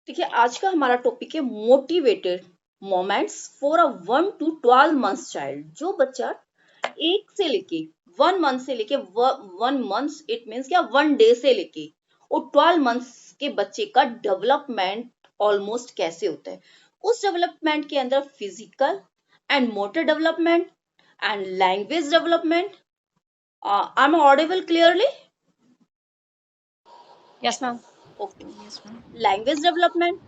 देखिए आज का हमारा टॉपिक है motivated moments for a 1 to 12 months child. जो बच्चा 1 से लेके 1 मंथ इट मीन्स क्या 1 डे से लेके और 12 मंथ्स के बच्चे का डेवलपमेंट ऑलमोस्ट कैसे होता है। उस डेवलपमेंट के अंदर physical and motor development and language development. I am audible clearly? Yes, ma'am. Okay. Yes, ma'am. Language development,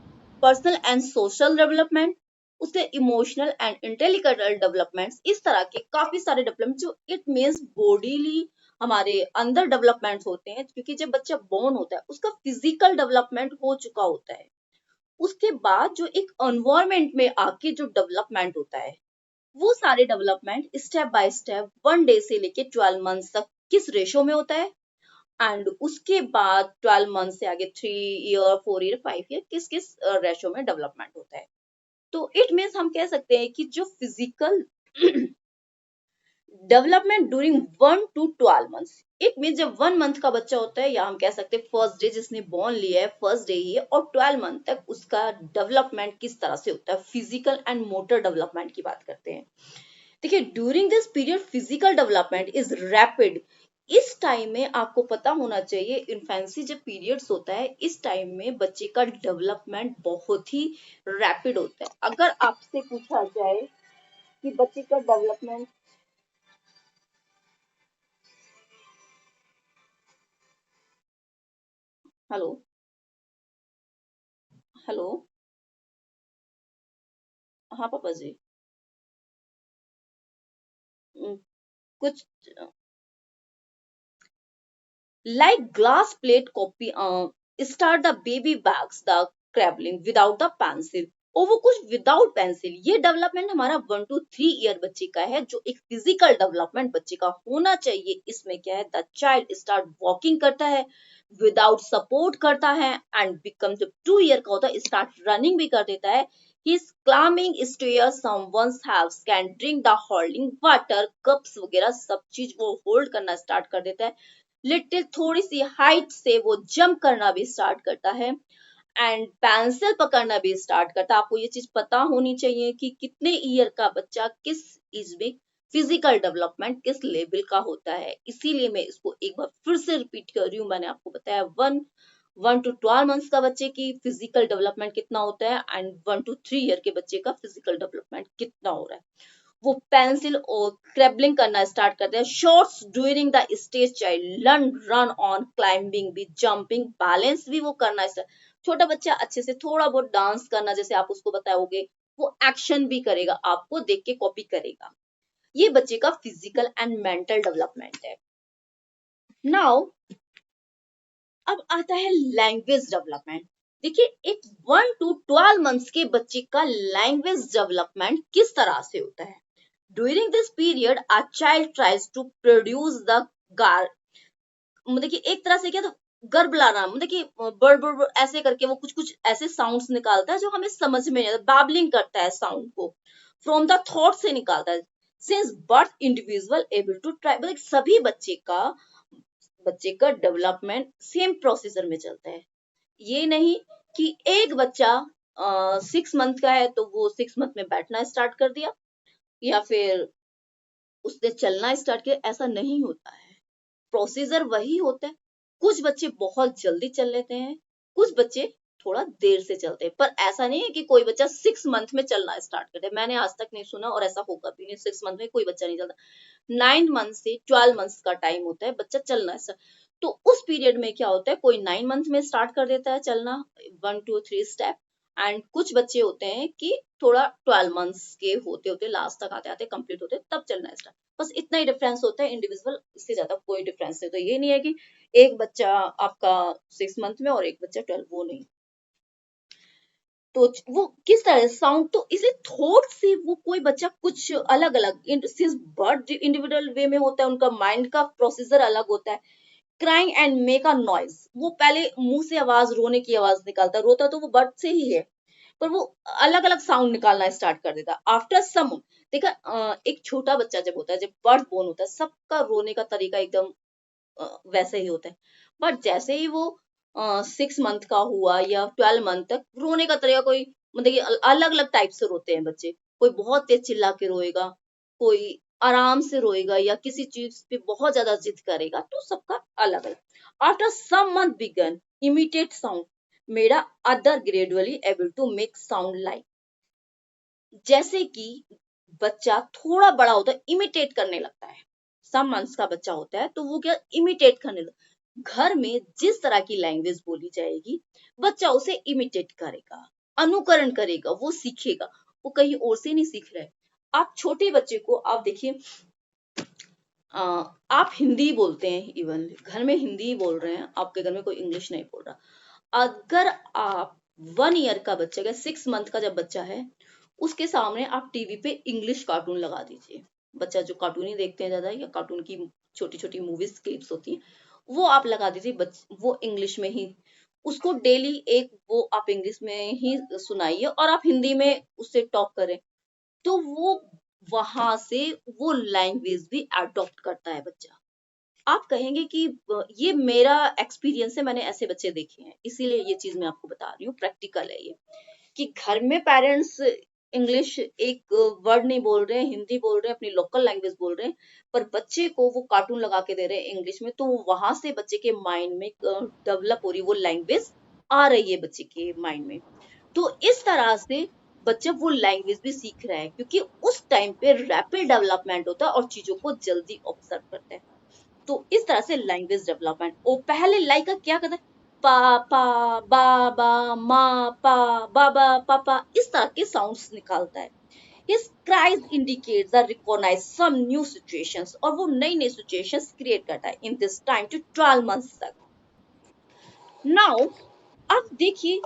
personal and social development, उसके इमोशनल एंड इंटेलेक्चुअल डेवलपमेंट्स, इस तरह के काफी सारे डेवलपमेंट जो इट मीन्स बॉडीली हमारे अंदर डेवलपमेंट्स होते हैं। क्योंकि जब बच्चा बोर्न होता है उसका फिजिकल डेवलपमेंट हो चुका होता है। उसके बाद जो एक एनवायरमेंट में आके जो डेवलपमेंट होता है वो सारे development step by step 1 day से लेके 12 मंथ्स तक किस रेशो में होता है एंड उसके बाद 12 मंथ से आगे 3 ईयर 4 ईयर 5 ईयर किस किस रेशो में डेवलपमेंट होता है। तो इट मीन्स हम कह सकते हैं कि जो physical development during 1 to 12 months, it mean जब 1 मंथ का बच्चा होता है या हम कह सकते हैं फर्स्ट डे जिसने बॉर्न लिया है फर्स्ट डे ही है और 12 मंथ तक उसका डेवलपमेंट किस तरह से होता है। फिजिकल एंड मोटर डेवलपमेंट की बात करते हैं। देखिए during this period physical development is rapid. इस टाइम में आपको पता होना चाहिए इन्फेंसी जब पीरियड्स होता है इस टाइम में बच्चे का डेवलपमेंट बहुत ही रैपिड होता है। अगर आपसे पूछा जाए कि बच्चे का डेवलपमेंट, हेलो हेलो, हाँ पापा जी। उम, कुछ like glass plate copy start the baby bags the crabbling without the pencil और वो कुछ विदाउट पेंसिल। ये डेवलपमेंट हमारा 1 to 3 ईयर बच्चे का है जो एक फिजिकल डेवलपमेंट बच्चे का होना चाहिए। इसमें क्या है द चाइल्ड स्टार्ट वॉकिंग करता है विदाउट सपोर्ट करता है एंड बिकम जब 2 ईयर का होता है स्टार्ट रनिंग भी कर देता है। He is climbing stairs someone's house can drink the holding water cups वगैरह सब चीज वो होल्ड करना स्टार्ट कर देता है। लिटिल थोड़ी सी हाइट से वो जंप करना भी स्टार्ट करता है एंड पेंसिल पकड़ना भी स्टार्ट करता है। आपको ये चीज पता होनी चाहिए कि कितने ईयर का बच्चा किस एज में फिजिकल डेवलपमेंट किस लेवल का होता है। इसीलिए मैं इसको एक बार फिर से रिपीट कर रही हूँ। मैंने आपको बताया 1 to 12 मंथ्स का बच्चे की फिजिकल डेवलपमेंट कितना होता है एंड 1 to 3 ईयर के बच्चे का फिजिकल डेवलपमेंट कितना हो रहा है। वो पेंसिल और क्रेबलिंग करना स्टार्ट करते हैं। Shorts during the stage child learn run on climbing भी जंपिंग बैलेंस भी वो करना स्टार्ट। छोटा बच्चा अच्छे से थोड़ा बहुत डांस करना जैसे आप उसको बताओगे वो एक्शन भी करेगा आपको देख के कॉपी करेगा। ये बच्चे का फिजिकल एंड मेंटल डेवलपमेंट है। नाउ अब आता है लैंग्वेज डेवलपमेंट। देखिए एक 1 to 12 मंथ्स के बच्चे का लैंग्वेज डेवलपमेंट किस तरह से होता है। During this period, a child tries to produce the gar मतलब कि एक तरह से क्या तो गर्भलाना मतलब कि बड़ बड़ बड़ ऐसे करके वो कुछ कुछ ऐसे साउंड्स निकालता है जो हमें समझ में नहीं आता। बैबलिंग करता है साउंड को फ्रॉम द थॉट से निकालता है। Since birth individual able to try मतलब सभी बच्चे का डेवलपमेंट सेम प्रोसीजर में चलता है। ये नहीं कि एक बच्चा 6 मंथ का है तो वो 6 मंथ में बैठना स्टार्ट कर दिया या फिर उसने चलना स्टार्ट किया, ऐसा नहीं होता है। प्रोसीजर वही होता है। कुछ बच्चे बहुत जल्दी चल लेते हैं, कुछ बच्चे थोड़ा देर से चलते हैं, पर ऐसा नहीं है कि कोई बच्चा 6 मंथ में चलना स्टार्ट करे। मैंने आज तक नहीं सुना और ऐसा होगा भी नहीं। 6 मंथ में कोई बच्चा नहीं चलता। 9 मंथ से 12 मंथ का टाइम होता है बच्चा चलना स्टार्ट। तो उस पीरियड में क्या होता है कोई 9 मंथ में स्टार्ट कर देता है चलना 1 2 3 स्टेप एंड कुछ बच्चे होते हैं कि थोड़ा 12 मंथ्स के होते होते लास्ट तक आते आते कंप्लीट होते तब चलना स्टार्ट। बस इतना ही डिफरेंस होता है इंडिविजुअल, इससे ज्यादा कोई डिफरेंस नहीं। तो ये नहीं है कि एक बच्चा आपका 6 मंथ में और एक बच्चा 12, वो नहीं। तो वो किस तरह साउंड तो इसे थॉट से वो कोई बच्चा कुछ अलग अलग सिंस बर्थ इंडिविजुअल वे में होता है उनका माइंड का प्रोसीजर अलग होता है। Crying and make a noise वो पहले मुंह से आवाज रोने की आवाज निकालता है। रोता तो वो बर्थ से ही है पर वो अलग अलग साउंड निकालना स्टार्ट कर देता है आफ्टर सम। देखा एक छोटा बच्चा जब होता है जब बर्थ बोर्न होता है सबका रोने का तरीका एकदम वैसे ही होता है। बट जैसे ही वो 6 मंथ का हुआ या 12 मंथ तक रोने का तरीका कोई मतलब कि अलग अलग टाइप से रोते हैं बच्चे। कोई बहुत तेज चिल्ला के रोएगा, कोई आराम से रोएगा या किसी चीज पे बहुत ज्यादा जिद करेगा, तो सबका अलग अलग। After some month began imitate sound मेरा other gradually able to make sound like. जैसे कि बच्चा थोड़ा बड़ा होता है इमिटेट करने लगता है। सम मंथ्स का बच्चा होता है तो वो क्या इमिटेट करने लगता, घर में जिस तरह की लैंग्वेज बोली जाएगी बच्चा उसे इमिटेट करेगा, अनुकरण करेगा, वो सीखेगा। वो कहीं और से नहीं सीख रहा है। आप छोटे बच्चे को आप देखिए, आप हिंदी बोलते हैं, इवन घर में हिंदी बोल रहे हैं, आपके घर में कोई इंग्लिश नहीं बोल रहा। अगर आप 1 ईयर का बच्चा या 6 मंथ का जब बच्चा है, उसके सामने आप टीवी पे इंग्लिश कार्टून लगा दीजिए। बच्चा जो कार्टून ही देखते हैं ज्यादा, या कार्टून की छोटी छोटी मूवीज क्लिप्स होती हैं, वो आप लगा दीजिए, वो इंग्लिश में ही उसको डेली एक वो आप इंग्लिश में ही सुनाइए और आप हिंदी में उससे टॉक करें, तो वो वहां से वो लैंग्वेज भी अडॉप्ट करता है बच्चा। आप कहेंगे कि ये मेरा एक्सपीरियंस है, मैंने ऐसे बच्चे देखे हैं, इसीलिए ये चीज मैं आपको बता रही हूँ, प्रैक्टिकल है ये। कि घर में पेरेंट्स इंग्लिश एक वर्ड नहीं बोल रहे हैं, हिंदी बोल रहे हैं, अपनी लोकल लैंग्वेज बोल रहे हैं, पर बच्चे को वो कार्टून लगा के दे रहे हैं इंग्लिश में, तो वहां से बच्चे के माइंड में डेवलप हो रही वो लैंग्वेज आ रही है बच्चे के माइंड में। तो इस तरह से बच्चा वो लैंग्वेज भी सीख रहा है, क्योंकि उस टाइम पे रैपिड डेवलपमेंट होता है और चीजों को जल्दी ऑब्जर्व करता है। तो इस तरह से लैंग्वेज डेवलपमेंट। वो पहले लाइक का क्या करता है, पापा, बाबा, माँ, पा, बाबा, पापा, इस तरह के साउंड्स निकालता है। His cries indicates the recognize some new situations, और वो नई नई situations क्रिएट करता है in this time to 12 months तक। नाउ अब देखिए,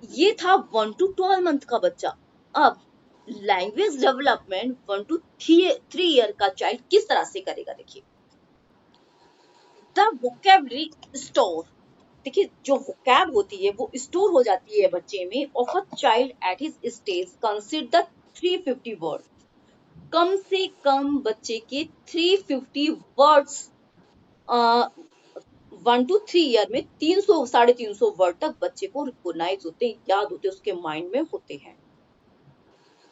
ये था 1 to 12 मंथ का बच्चा। अब लैंग्वेज डेवलपमेंट 1 to 3 ईयर का चाइल्ड किस तरह से करेगा, देखिए। द वोकेबलरी स्टोर, देखिए जो वोकैब होती है वो स्टोर हो जाती है बच्चे में of a child at his stage consider 350 word. कम से कम बच्चे के 350 वर्ड्स 1 to 3 ईयर में 300 350 वर्ड तक बच्चे को रिकॉग्नाइज होते हैं, याद होते हैं, उसके माइंड में होते हैं।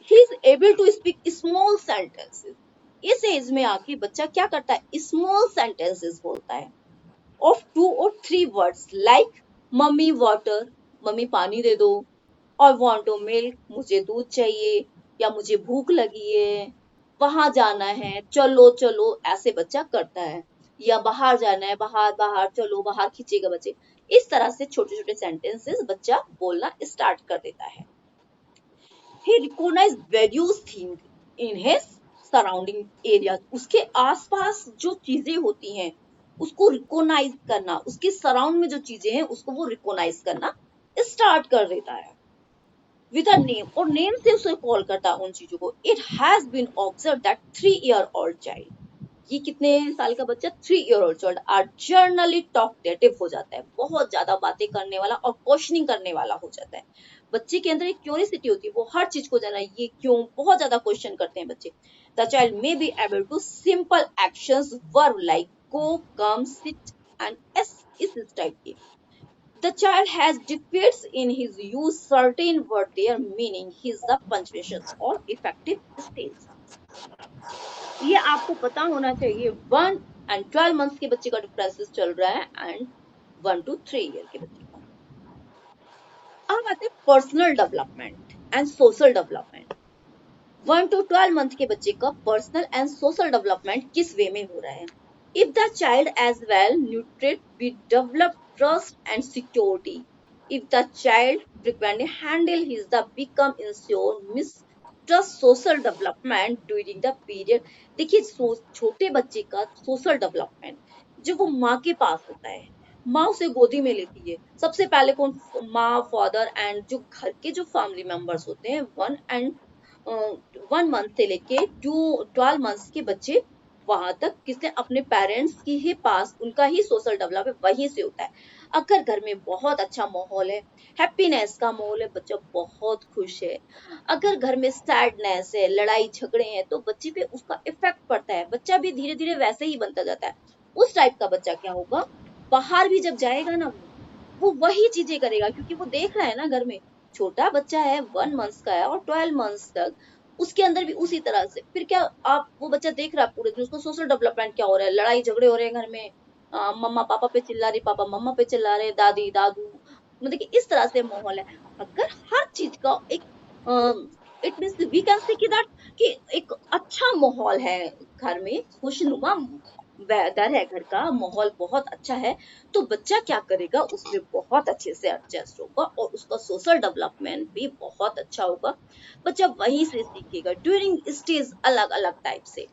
He is able to speak small sentences. इस एज में आके बच्चा क्या करता है, स्मॉल सेंटेंसेस बोलता है of 2 or 3 words like mummy water, mummy पानी दे दो, और want to milk, मुझे दूध चाहिए, या मुझे भूख लगी है, वहां जाना है, चलो चलो, ऐसे बच्चा करता है। या बाहर जाना है, बाहर बाहर चलो, बाहर खींचेगा बच्चे। इस तरह से छोटे छोटे सेंटेंसेस बच्चा बोलना स्टार्ट कर देता है। He recognized various things in his surrounding areas, उसके आसपास जो चीजें होती हैं उसको रिकॉग्नाइज करना, उसके सराउंड में जो चीजें हैं उसको वो रिकॉग्नाइज करना स्टार्ट कर देता है विद अ नेम, और नेम से उसे कॉल करता है उन चीजों को। It has been observe that 3 year old child, ये कितने साल का बच्चा, 3 year old child are generally talkative हो जाता है, बहुत ज्यादा बातें करने वाला और क्वेश्चनिंग करने वाला हो जाता है। बच्चे के अंदर एक क्यूरियोसिटी होती है, वो हर चीज को जाना, ये क्यों, बहुत ज्यादा क्वेश्चन करते हैं बच्चे। The child may be able to simple actions verb like go, come, sit and एस, इस टाइप के। The child has defects in his use certain word their meaning, he is the punctuation or effective stage। ये आपको पता होना चाहिए। 1 and 12 month के बच्चे का डिफरेंसेस चल रहा है एंड 1 to 3 ईयर के बच्चे का। अब आते हैं personal development and social development. 1 to 12 month के बच्चे का पर्सनल एंड सोशल डेवलपमेंट किस वे में हो रहा है। If the child as well nurtured be develop trust and security, if the child frequently handle his the become insure mistrust social development during the period। देखिए छोटे बच्चे का सोशल डेवलपमेंट जब वो माँ के पास होता है, माँ उसे गोदी में लेती है, सबसे पहले कौन, माँ, फादर एंड जो घर के जो फैमिली मेंबर्स होते हैं, 1 मंथ से लेके 12 मंथ के बच्चे, वहां तक किसने, अपने पेरेंट्स की ही पास उनका ही सोशल डेवलपमेंट वहीं से होता है। अगर घर में बहुत अच्छा माहौल है, हैप्पीनेस का माहौल है, बच्चा बहुत खुश है। अगर घर में सैडनेस है, लड़ाई झगड़े हैं, तो बच्चे पे उसका इफेक्ट पड़ता है, बच्चा भी धीरे धीरे वैसे ही बनता जाता है। उस टाइप का बच्चा क्या होगा, बाहर भी जब जाएगा ना, वो वही चीजें करेगा क्योंकि वो देख रहा है ना घर में छोटा बच्चा है 1 मंथ का है और 12 मंथ्स तक उसके अंदर भी उसी तरह से फिर क्या आप वो बच्चा देख रहा है पूरे दिन उसको सोशल डेवलपमेंट क्या हो रहा है लड़ाई झगड़े हो रहे हैं घर में मम्मा पापा पे चिल्ला रही पापा मम्मा पे चिल्ला रहे दादी दादू मतलब कि इस तरह से माहौल है अगर हर चीज का एक इट मीन्स वी कैन से कि एक अच्छा माहौल है घर में खुशनुमा वेदर है घर का माहौल बहुत अच्छा है तो बच्चा क्या करेगा उसमें बहुत अच्छे से एडजस्ट होगा और उसका सोशल डेवलपमेंट भी बहुत अच्छा होगा बच्चा वहीं से सीखेगा ड्यूरिंग स्टेज अलग अलग टाइप से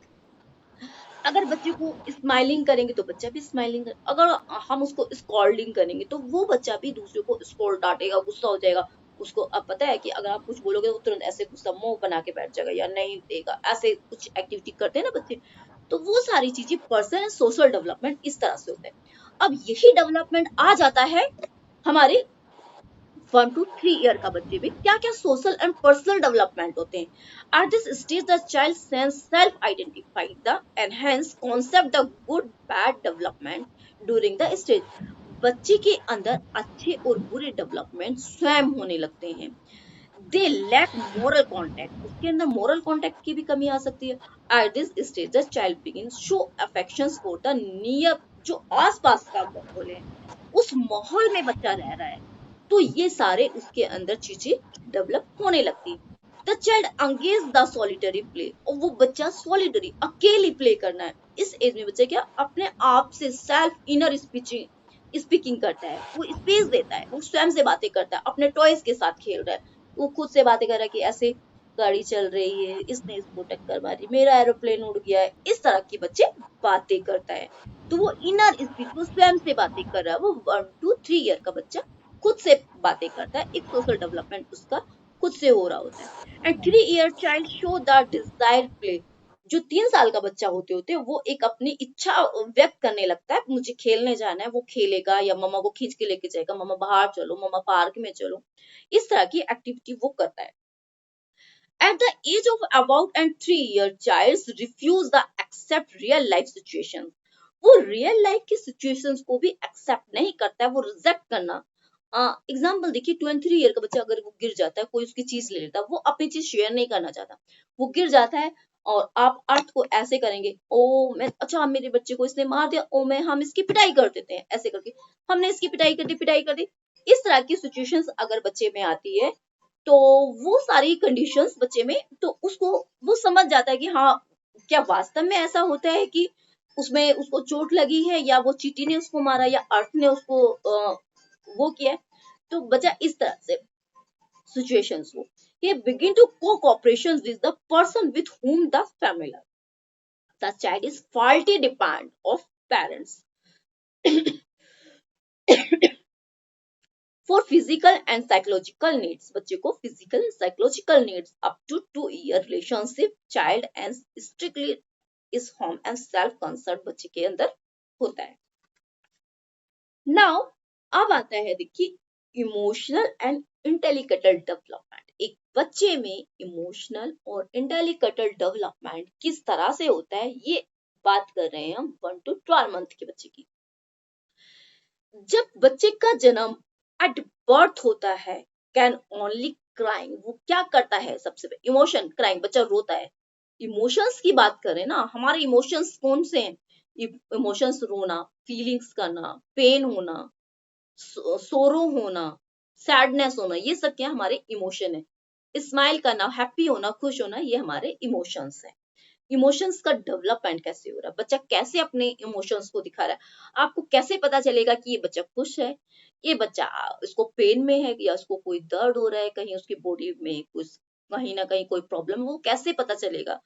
अगर बच्चे को स्माइलिंग करेंगे तो बच्चा भी स्माइलिंग कर अगर हम उसको स्कॉल्डिंग करेंगे तो वो बच्चा भी दूसरे को स्कॉल्ड डांटेगा गुस्सा हो जाएगा उसको अब पता है कि अगर आप कुछ बोलोगे तो वो तुरंत ऐसे गुस्सा मुंह बना के बैठ जाएगा या नहीं देगा ऐसे कुछ एक्टिविटी करते हैं ना बच्चे तो वो सारी चीजें पर्सनल सोशल डेवलपमेंट इस तरह से होता है अब यही डेवलपमेंट आ जाता है हमारे 1 to 3 ईयर का बच्चे में क्या क्या सोशल एंड पर्सनल डेवलपमेंट होते हैं at this stage the child self identify the enhance concept the good bad development during the stage बच्चे के अंदर अच्छे और बुरे डेवलपमेंट स्वयं होने लगते हैं दे लैक मोरल कॉन्टेक्ट उसके अंदर मोरल कॉन्टेक्ट की भी कमी आ सकती है at this stage the child begin show affections for the near जो आसपास का माहौल है उस माहौल में बच्चा रह रहा है तो ये सारे उसके अंदर चीजें डेवलप होने लगती the child engage the solitary play और वो बच्चा सॉलिटरी अकेली प्ले करना है इस एज में बच्चा क्या अपने आप से सेल्फ इनर स्पीचिंग स्पीकिंग करता है वो स्पेस देता है वो स्वयं से बातें करता है अपने टॉयज के साथ खेल रहा है वो खुद से बातें कर रहा है कि ऐसे गाड़ी चल रही है इसने इसको टक्कर मारी मेरा एरोप्लेन उड़ गया है इस तरह के बच्चे बातें करता है तो वो इनर स्पीच वो स्वयं से बातें कर रहा है वो 1 to 3 ईयर का बच्चा खुद से बातें करता है एक सोशल डेवलपमेंट उसका खुद से हो रहा होता है and 3 year child show the desire play जो 3 साल का बच्चा होते होते वो एक अपनी इच्छा व्यक्त करने लगता है मुझे खेलने जाना है वो खेलेगा या मम्मा को खींच के लेके जाएगा मम्मा बाहर चलो मम्मा पार्क में चलो इस तरह की एक्टिविटी वो करता है at the age of about and 3 year child refuse the accept real life situations वो रियल लाइफ की सिचुएशंस को भी एक्सेप्ट नहीं करता है वो रिजेक्ट करना एग्जाम्पल देखिए 23 ईयर का बच्चा अगर वो गिर जाता है कोई उसकी चीज ले लेता है वो अपनी चीज शेयर नहीं करना चाहता वो गिर जाता है और आप अर्थ को ऐसे करेंगे ओ मैं अच्छा मेरे बच्चे को इसने मार दिया ओ मैं हम इसकी पिटाई कर देते हैं ऐसे करके हमने इसकी पिटाई कर दी इस तरह की सिचुएशंस अगर बच्चे में आती है तो वो सारी कंडीशंस बच्चे में तो उसको वो समझ जाता है कि हाँ क्या वास्तव में ऐसा होता है कि उसमें उसको चोट लगी है या वो चींटी ने उसको मारा या अर्थ ने उसको वो किया है तो बच्चा इस तरह से सिचुएशंस को he begin to co-cooperation with the person with whom the family the child is faulty depend of parents for physical and psychological needs बच्चे को physical and psychological needs up to 2 year relationship child and strictly is home and self concern बच्चे के अंदर होता है now अब आता है देखिए इमोशनल एंड इंटेलिकेटल डेवलपमेंट एक बच्चे में इमोशनल और इंटेलिकेटल डेवलपमेंट किस तरह से होता है ये बात कर रहे हैं हम 1 to 12 मंथ के बच्चे की जब बच्चे का जन्म एट बर्थ होता है कैन ओनली क्राइंग वो क्या करता है सबसे पहले इमोशन क्राइंग बच्चा रोता है इमोशंस की बात करें ना हमारे इमोशंस कौन से हैं इमोशंस रोना फीलिंग्स करना पेन होना सोरो होना सैडनेस होना ये सब क्या हमारे इमोशन है स्माइल करना हैप्पी होना खुश होना ये हमारे इमोशंस है इमोशंस का डेवलपमेंट कैसे हो रहा है बच्चा कैसे अपने इमोशंस को दिखा रहा है आपको कैसे पता चलेगा कि ये बच्चा खुश है ये बच्चा इसको पेन में है या उसको कोई दर्द हो रहा है कहीं उसकी बॉडी में कुछ कहीं ना कहीं कोई प्रॉब्लम वो कैसे पता चलेगा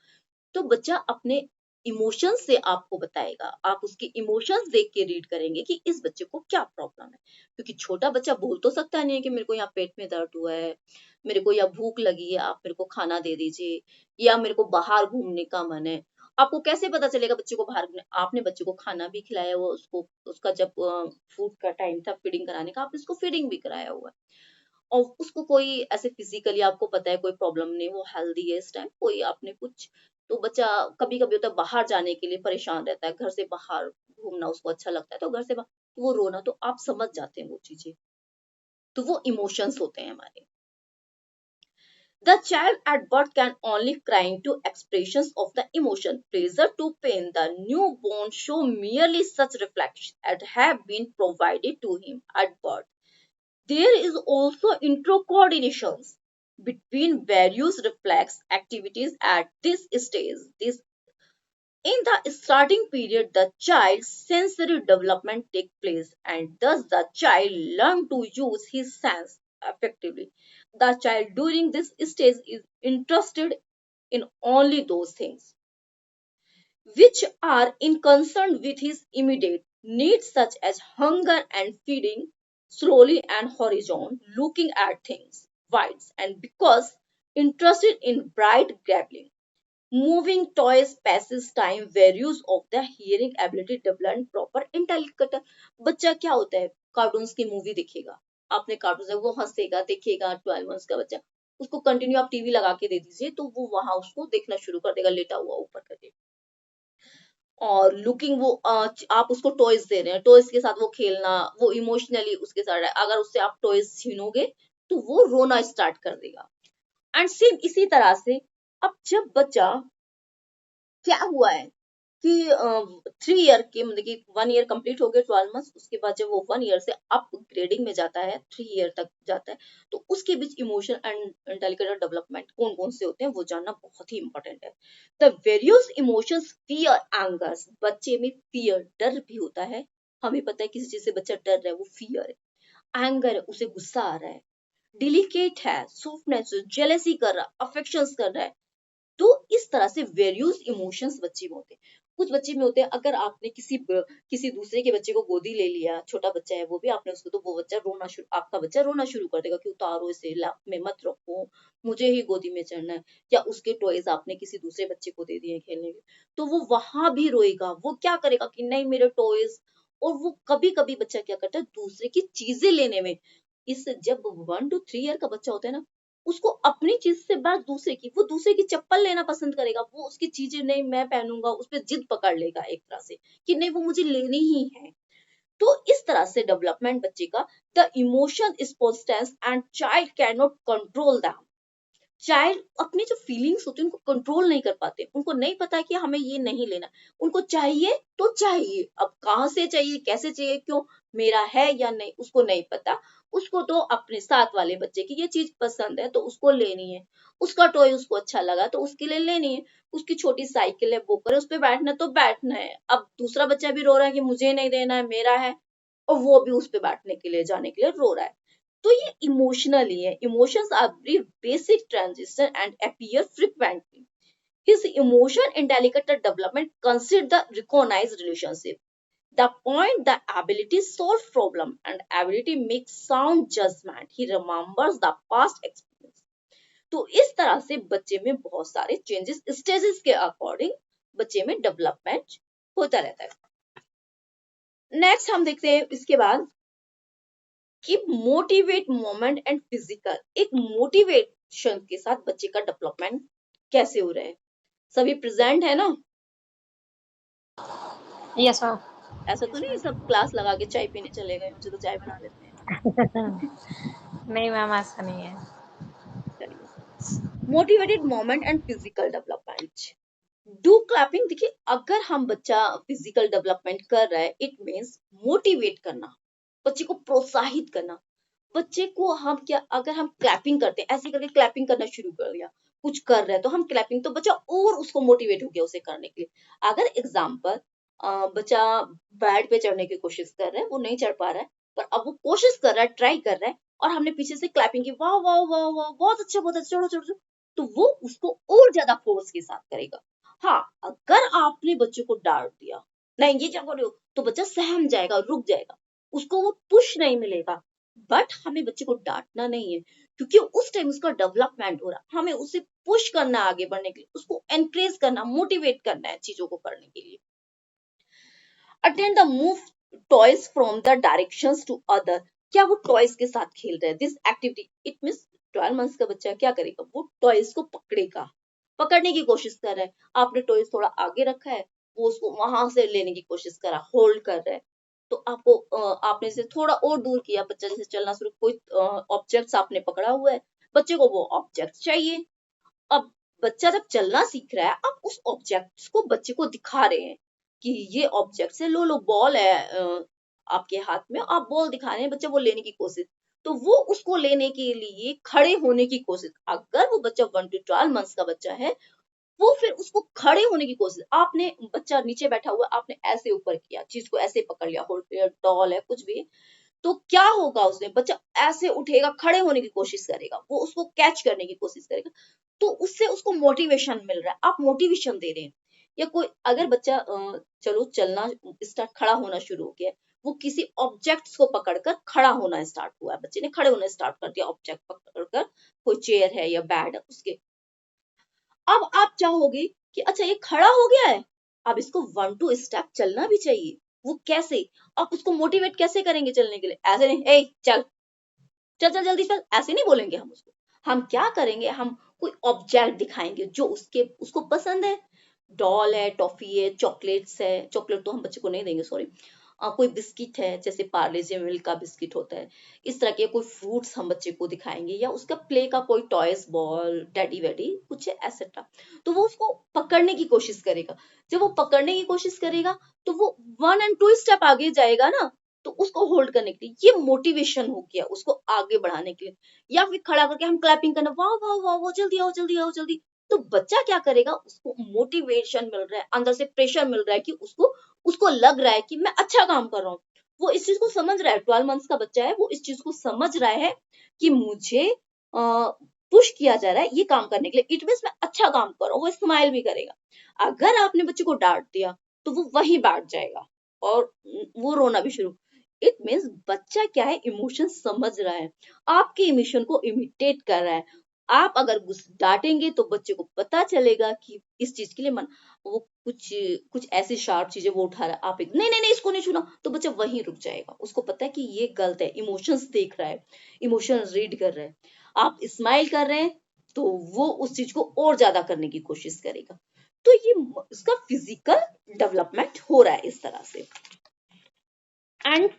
तो बच्चा अपने इमोशंस से आपको बताएगा आप उसके इमोशंस देख के रीड करेंगे कि इस बच्चे को क्या प्रॉब्लम है क्योंकि छोटा बच्चा बोल तो सकता नहीं है कि मेरे को यहाँ पेट में दर्द हुआ है मेरे को यहाँ भूख लगी है आप मेरे को खाना दे दीजिए या मेरे को बाहर घूमने का मन है आपको कैसे पता चलेगा बच्चे को बाहर घूमने आपने बच्चे को खाना भी खिलाया हुआ उसको उसका जब फूड का टाइम था फीडिंग कराने का आपने उसको फीडिंग भी कराया हुआ है और उसको कोई ऐसे फिजिकली आपको पता है कोई प्रॉब्लम नहीं वो हेल्दी है इस टाइम कोई आपने कुछ तो बच्चा कभी कभी होता है बाहर जाने के लिए परेशान रहता है घर से बाहर घूमना उसको अच्छा लगता है तो घर से तो वो रोना तो आप समझ जाते हैं वो चीजें, तो वो इमोशंस होते हैं हमारे। The child at birth can only cry into expressions of the emotion, pleasure to pain. The newborn show merely such reflections as have been provided to him at birth. There is also intercoordinations between various reflex activities at this stage. This in the starting period, the child's sensory development takes place, and thus the child learns to use his sense effectively. The child during this stage is interested in only those things which are in concern with his immediate needs, such as hunger and feeding, slowly and horizon, looking at things, wides, and because interested in bright grappling. Moving toys passes time values of the hearing ability development proper intelligent. बच्चा क्या होता है, cartoons की movie देखेगा, आपने cartoon वो हंसेगा देखेगा, 12 months का बच्चा, उसको कंटिन्यू आप टीवी लगा के दे दीजिए तो वो वहां उसको देखना शुरू कर देगा लेटा हुआ ऊपर करके। और लुकिंग वो आप उसको टॉयज दे रहे हैं, टॉयज के साथ वो खेलना, वो इमोशनली उसके साथ है। अगर उससे आप टॉयज छीनोगे तो वो रोना स्टार्ट कर देगा। एंड सेम इसी तरह से अब जब बच्चा क्या हुआ है कि 3 ईयर के मतलब कि 1 ईयर कंप्लीट हो गया 12 मंथ, उसके बाद जब वो 1 ईयर से अपग्रेडिंग में जाता है, 3 ईयर तक जाता है, तो उसके बीच इमोशन एंड इंटेलिजेंट डेवलपमेंट कौन कौन से होते हैं वो जानना बहुत ही इंपॉर्टेंट है। The various emotions, fear, angers, बच्चे में फियर डर भी होता है, हमें पता है किसी चीज से बच्चा डर रहा है वो फियर है, एंगर है उसे गुस्सा आ रहा है, डिलिकेट है सॉफ्टनेस जेलेसी कर रहा, अफेक्शंस कर रहा है। तो इस तरह से वेरियस इमोशंस बच्चे में होते हैं। कुछ बच्चे में होते हैं अगर आपने किसी दूसरे के बच्चे को गोदी ले लिया, छोटा बच्चा है वो भी, आपने उसको, तो वो बच्चा रोना शुरू, आपका बच्चा रोना शुरू कर देगा कि उतारो इसे, लाप में मत रखो, मुझे ही गोदी में चढ़ना है। या उसके टॉयज आपने किसी दूसरे बच्चे को दे दिए खेलने के, तो वो वहां भी रोएगा, वो क्या करेगा कि नहीं मेरे टॉयज। और वो कभी कभी बच्चा क्या करता है दूसरे की चीजें लेने में, इस जब 1 to 3 ईयर का बच्चा होता है ना, उसको अपनी चीज से बात दूसरे की, वो दूसरे की चप्पल लेना पसंद करेगा, वो उसकी चीजें नहीं मैं पहनूंगा, उस पर जिद पकड़ लेगा एक तरह से कि नहीं वो मुझे लेनी ही है। तो इस तरह से डेवलपमेंट बच्चे का, the emotion is potence and child can not control them. Child अपनी जो फीलिंग्स होती है उनको कंट्रोल नहीं कर पाते, उनको नहीं पता कि हमें ये नहीं लेना, उनको चाहिए तो चाहिए, अब कहाँ से चाहिए कैसे चाहिए क्यों, मेरा है या नहीं उसको नहीं पता। उसको तो अपने साथ वाले बच्चे की ये चीज पसंद है तो उसको लेनी है, उसका टॉय उसको अच्छा लगा तो उसके लिए लेनी है, उसकी छोटी साइकिल है वो करे, उस पर बैठना तो बैठना है। अब दूसरा बच्चा भी रो रहा है कि मुझे नहीं देना है मेरा है, और वो भी उस पे बैठने के लिए जाने के लिए रो रहा है। तो ये इमोशनली है, emotions are brief basic transition and appear frequently. His emotion intelligent development consider the recognized relationship. The point the ability solve problem and ability make sound judgment. He remembers the past experience. तो इस तरह से बच्चे में बहुत सारे changes stages के according बच्चे में डेवलपमेंट होता रहता है। नेक्स्ट हम देखते हैं इसके बाद कि मोटिवेट मोमेंट एंड फिजिकल, एक मोटिवेशन के साथ बच्चे का डेवलपमेंट कैसे हो रहा है। सभी प्रेजेंट है ना? Yes ma'am. ऐसा तो नहीं सब क्लास लगा के चाय पीने चले गए, मुझे तो चाय बना देते हैं। नहीं मैम ऐसा नहीं है। चलिए, motivated moment and physical development. Do clapping, देखिए अगर हम बच्चा फिजिकल डेवलपमेंट कर रहा है इट मीन्स मोटिवेट करना, बच्चे को प्रोत्साहित करना। बच्चे को हम क्या, अगर हम क्लैपिंग करते हैं ऐसे करके क्लैपिंग करना शुरू कर दिया, कुछ कर रहे हैं तो हम क्लैपिंग, तो बच्चा और उसको मोटिवेट हो गया उसे करने के लिए। अगर एग्जाम्पल बच्चा बेड पे चढ़ने की कोशिश कर रहा है, वो नहीं चढ़ पा रहा है, पर अब वो कोशिश कर रहा है, ट्राई कर रहा है, और हमने पीछे से क्लैपिंग की, वाह वाह वाह वाह बहुत अच्छा बहुत अच्छा, चढ़ो चढ़ो चढ़ो, तो वो उसको और ज्यादा फोर्स के साथ करेगा। हाँ, अगर आपने बच्चे को डांट दिया, नहीं ये क्या कर रहे हो, तो बच्चा सहम जाएगा, रुक जाएगा, उसको वो पुश नहीं मिलेगा। बट हमें बच्चे को डांटना नहीं है, क्योंकि उस टाइम उसका डेवलपमेंट हो रहा है, हमें उसे पुश करना आगे बढ़ने के लिए, उसको एनकरेज करना, मोटिवेट करना है चीजों को करने के लिए। Attend the move toys from the directions to other, क्या वो टॉयज के साथ खेल रहे हैं, this activity it means 12 months का बच्चा क्या करेगा, वो टॉयज को पकड़ेगा, पकड़ने की कोशिश कर रहा है, आपने टॉयज थोड़ा आगे रखा है, वो उसको वहां से लेने की कोशिश कर रहा है, होल्ड कर रहा है, तो आपको आपने से थोड़ा और दूर किया, बच्चा जैसे चलना शुरू, कोई ऑब्जेक्ट्स आपने पकड़ा हुआ है, बच्चे को वो ऑब्जेक्ट चाहिए। अब बच्चा जब चलना सीख रहा है, आप उस ऑब्जेक्ट्स को बच्चे को दिखा रहे हैं कि ये ऑब्जेक्ट है, लो लो बॉल है आपके हाथ में, आप बॉल दिखा रहे हैं, बच्चा वो लेने की कोशिश, तो वो उसको लेने के लिए खड़े होने की कोशिश, अगर वो बच्चा 1 to 12 मंथ्स का बच्चा है, वो फिर उसको खड़े होने की कोशिश, आपने बच्चा नीचे बैठा हुआ, आपने ऐसे ऊपर किया, चीज को ऐसे पकड़ लिया, होल्ड डॉल है कुछ भी, तो क्या होगा, उसने बच्चा ऐसे उठेगा, खड़े होने की कोशिश करेगा, वो उसको कैच करने की कोशिश करेगा, तो उससे उसको मोटिवेशन मिल रहा है, आप मोटिवेशन दे रहे हैं। या कोई अगर बच्चा चलो चलना स्टार्ट, खड़ा होना शुरू हो गया, वो किसी ऑब्जेक्ट्स को पकड़कर खड़ा होना स्टार्ट हुआ है, बच्चे ने खड़े होना स्टार्ट कर दिया ऑब्जेक्ट पकड़कर, कोई चेयर है या बेड है उसके, अब आप चाहोगे कि अच्छा ये खड़ा हो गया है, अब इसको 1 2 स्टेप चलना भी चाहिए, वो कैसे, आप उसको मोटिवेट कैसे करेंगे चलने के लिए, ऐसे नहीं, ए चल चल चल जल्दी चल, ऐसे नहीं बोलेंगे हम उसको, हम क्या करेंगे, हम कोई ऑब्जेक्ट दिखाएंगे जो उसके उसको पसंद है, डॉल है, टॉफी है, चॉकलेट्स है, चॉकलेट तो हम बच्चे को नहीं देंगे सॉरी, कोई बिस्किट है, जैसे पार्ले जी मिल्क का बिस्किट होता है, इस तरह के कोई फ्रूट्स हम बच्चे को दिखाएंगे, या उसका प्ले का कोई टॉयज, बॉल, टेडी वेडी कुछ एसेट्रा, तो वो उसको पकड़ने की कोशिश करेगा, जब वो पकड़ने की कोशिश करेगा, तो वो 1 and 2 स्टेप आगे जाएगा ना, तो उसको होल्ड करने के लिए, ये मोटिवेशन हो गया उसको आगे बढ़ाने के लिए। या फिर खड़ा करके हम क्लैपिंग करना, वाह वाह वाह वाह, जल्दी आओ जल्दी आओ जल्दी, तो बच्चा क्या करेगा, उसको मोटिवेशन मिल रहा है, अंदर से प्रेशर मिल रहा है कि उसको उसको लग रहा है कि मैं अच्छा काम कर रहा हूँ, वो इस चीज को समझ रहा है, 12 मंथ्स का बच्चा है, वो इस चीज को समझ रहा है कि मुझे पुश किया जा रहा है ये काम करने के लिए, इट मीन्स मैं अच्छा काम कर रहा हूँ, वो स्माइल भी करेगा। अगर आपने बच्चे को डांट दिया, तो वो वही बैठ जाएगा और वो रोना भी शुरू, इट मीन्स बच्चा क्या है, इमोशन समझ रहा है, आपके इमोशन को इमिटेट कर रहा है। आप अगर डांटेंगे तो बच्चे को पता चलेगा कि इस चीज के लिए मन, वो कुछ कुछ ऐसी शार्प चीजें वो उठा रहा है, आप एक नहीं नहीं नहीं इसको नहीं छूना, तो बच्चा वहीं रुक जाएगा, उसको पता है कि ये गलत है, इमोशंस देख रहा है, इमोशन रीड कर रहा है। आप स्माइल कर रहे हैं, तो वो उस चीज को और ज्यादा करने की कोशिश करेगा, तो ये इसका फिजिकल डेवलपमेंट हो रहा है इस तरह से। एंड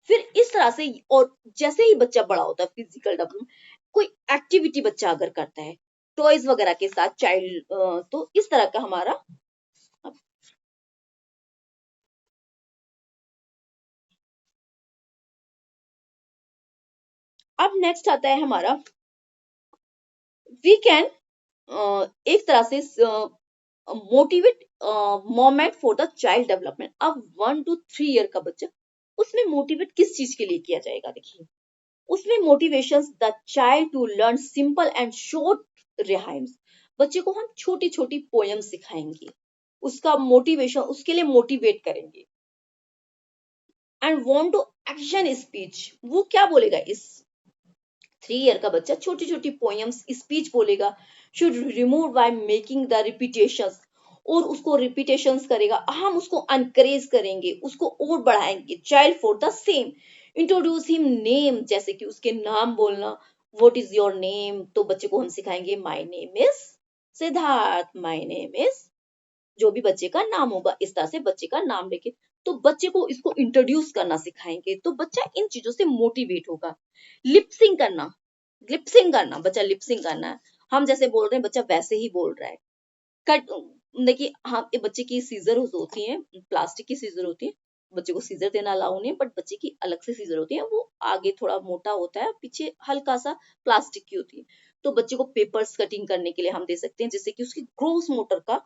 फिर इस तरह से, और जैसे ही बच्चा बड़ा होता है, फिजिकल डेवलपमेंट, कोई एक्टिविटी बच्चा अगर करता है टॉयज वगैरह के साथ, चाइल्ड, तो इस तरह का हमारा, अब नेक्स्ट आता है हमारा, वी कैन एक तरह से motivate moment for the child development. अब 1 to 3 ईयर का बच्चा, उसमें मोटिवेट किस चीज के लिए किया जाएगा, देखिए उसमें motivation, the child to learn simple and short rhymes, बच्चे को हम छोटी छोटी पोयम सिखाएंगे, उसका मोटिवेशन, उसके लिए मोटिवेट करेंगे। And want to action speech, वो क्या बोलेगा, इस 3 ईयर का बच्चा छोटी छोटी पोयम्स स्पीच बोलेगा, should remove by making the repetitions, और उसको रिपीटेशंस करेगा, हम उसको एनकरेज करेंगे, उसको और बढ़ाएंगे, child for the same, introduce him name, जैसे कि उसके नाम बोलना, व्हाट इज योर नेम, तो बच्चे को हम सिखाएंगे my name is Siddharth, my name is, जो भी बच्चे का नाम होगा, इस तरह से बच्चे का नाम लेके, तो बच्चे को इसको इंट्रोड्यूस करना सिखाएंगे, तो बच्चा इन चीजों से मोटिवेट होगा। लिपसिंग करना, लिपसिंग करना, बच्चा लिपसिंग करना है, हम जैसे बोल रहे हैं बच्चा वैसे ही बोल रहा है। कट, देखिए हाँ, ये बच्चे की सीजर होती है, प्लास्टिक की सीजर होती है, बच्चे को सीजर देना अलाउ नहीं है, बट बच्चे की अलग से सीजर होती है, वो आगे थोड़ा मोटा होता है, पीछे हल्का सा प्लास्टिक की होती है, तो बच्चे को पेपर्स कटिंग करने के लिए हम दे सकते हैं, जिससे कि उसकी ग्रोस मोटर का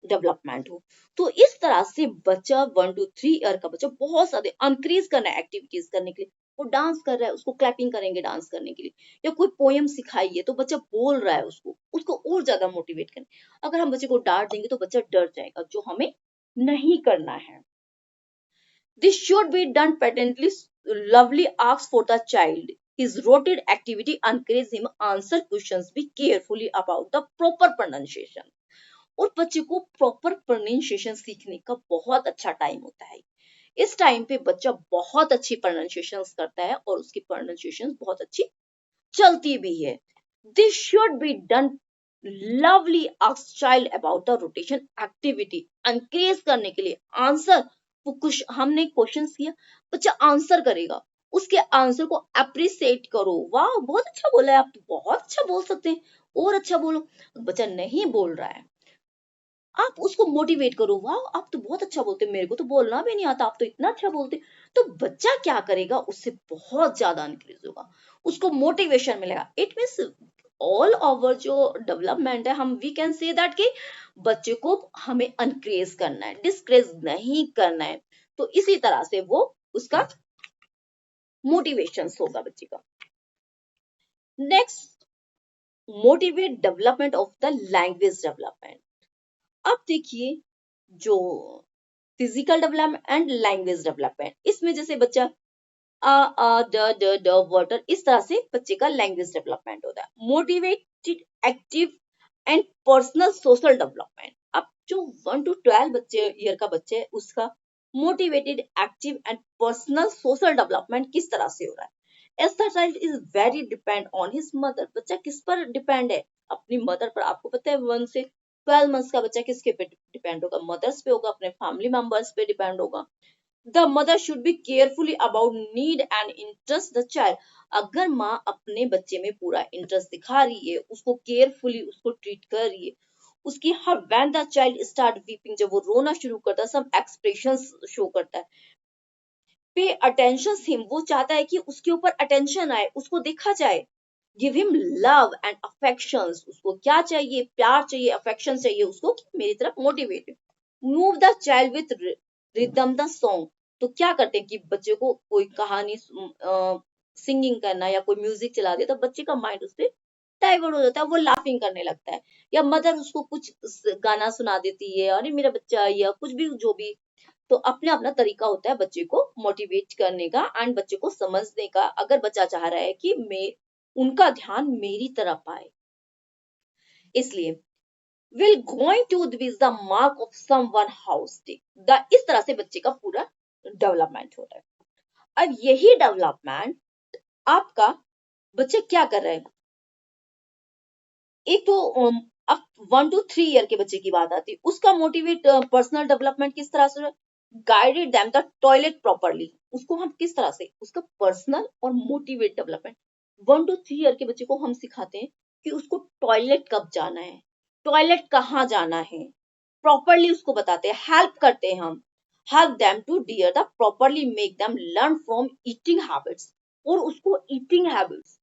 डेवलपमेंट हो। तो इस तरह से बच्चा 1 to 3 ईयर का बच्चा बहुत सारे इंक्रीज करना है एक्टिविटीज करने के लिए, वो डांस कर रहा है, उसको क्लैपिंग करेंगे डांस करने के लिए, या कोई पोयम सिखाइए तो बच्चा बोल रहा है, उसको उसको और ज्यादा मोटिवेट करें। अगर हम बच्चे को डांट देंगे तो बच्चा डर जाएगा, जो हमें नहीं करना है। This should be done patently, lovely asks for the child his routine activity, encourage him answer questions, be carefully about the proper pronunciation, और बच्चे को प्रॉपर प्रोनाउंसिएशन सीखने का बहुत अच्छा टाइम होता है। इस टाइम पे बच्चा बहुत अच्छी प्रोनाउंसिएशन करता है और उसकी प्रोनाउंसिएशन बहुत अच्छी चलती भी है। This should be done lovely ask child about the rotation activity, encourage करने के लिए आंसर, वो कुछ हमने क्वेश्चन किया, बच्चा आंसर करेगा, उसके आंसर को अप्रिशिएट करो, वाह बहुत अच्छा बोला है, आप तो बहुत अच्छा बोल सकते हैं, और अच्छा बोलो। बच्चा नहीं बोल रहा है, आप उसको मोटिवेट करो, वाह आप तो बहुत अच्छा बोलते हैं, मेरे को तो बोलना भी नहीं आता, आप तो इतना अच्छा बोलते हैं। तो बच्चा क्या करेगा, उससे बहुत ज्यादा इंक्रीज होगा, उसको मोटिवेशन मिलेगा। इट मीन्स ऑल ओवर जो डेवलपमेंट है, हम वी कैन से दैट कि बच्चे को हमें अनक्रेज करना है, डिस्क्रेज नहीं करना है। तो इसी तरह से वो उसका मोटिवेशन होगा बच्चे का। Next, motivate development of the language development. अब देखिए, जो physical development and language development, इसमें जैसे बच्चा ड वाटर, इस तरह से बच्चे का लैंग्वेज डेवलपमेंट होता है। Motivated, active and personal social development. अब जो 1 to 12 बच्चे ईयर का बच्चे है, उसका motivated, active and personal social development किस तरह से हो रहा है। As the child is very depend on his mother, बच्चा किस पर डिपेंड है, अपनी मदर पर। आपको पता है 1 से 12 मंथ्स का बच्चा किसके पे डिपेंड होगा, मदर्स पे होगा, अपने फैमिली मेंबर्स पे डिपेंड होगा। The mother should be carefully about need and interest the child. अगर माँ अपने बच्चे में पूरा इंटरेस्ट दिखा रही है, उसको केयरफुली उसको ट्रीट कर रही है, उसकी हर when the child start weeping, जब वो रोना शुरू करता है, सब एक्सप्रेशंस शो करता है, पे अटेंशन हिम, वो चाहता है कि उसके ऊपर अटेंशन आए, उसको देखा जाए। Give him love and affections, उसको क्या चाहिए, प्यार चाहिए, अफेक्शन चाहिए उसको, कि मेरी तरफ motivate. Move the child with rhythm the song. तो क्या करते हैं कि बच्चे को कोई कहानी सिंगिंग करना या कोई म्यूजिक चला दिया, तो बच्चे का माइंड उससे डाइवर्ट हो जाता है, वो लाफिंग करने लगता है, या मदर उसको कुछ गाना सुना देती है, अरे मेरा बच्चा, या कुछ भी जो भी। तो अपना अपना तरीका होता है बच्चे को मोटिवेट करने का एंड बच्चे को समझने का, अगर बच्चा चाह रहा है कि मैं उनका ध्यान मेरी तरफ आए। इसलिए विल गोइंग टू विज the mark of someone house take the, इस तरह से बच्चे का पूरा डेवलपमेंट होता है। अब यही डेवलपमेंट आपका बच्चे क्या कर रहे हैं, एक तो अब 1 to 3 ईयर के बच्चे की बात आती है, उसका मोटिवेट पर्सनल डेवलपमेंट किस तरह से, guided them the toilet properly, उसको हम किस तरह से उसका पर्सनल और मोटिवेट डेवलपमेंट। 1 to 3 ईयर के बच्चे को हम सिखाते हैं कि उसको टॉयलेट कब जाना है, टॉयलेट कहाँ जाना है, प्रॉपरली उसको बताते हैं, हेल्प करते हैं हम, help them to dear the properly, make them learn from eating habits, और उसको ईटिंग हैबिट्स,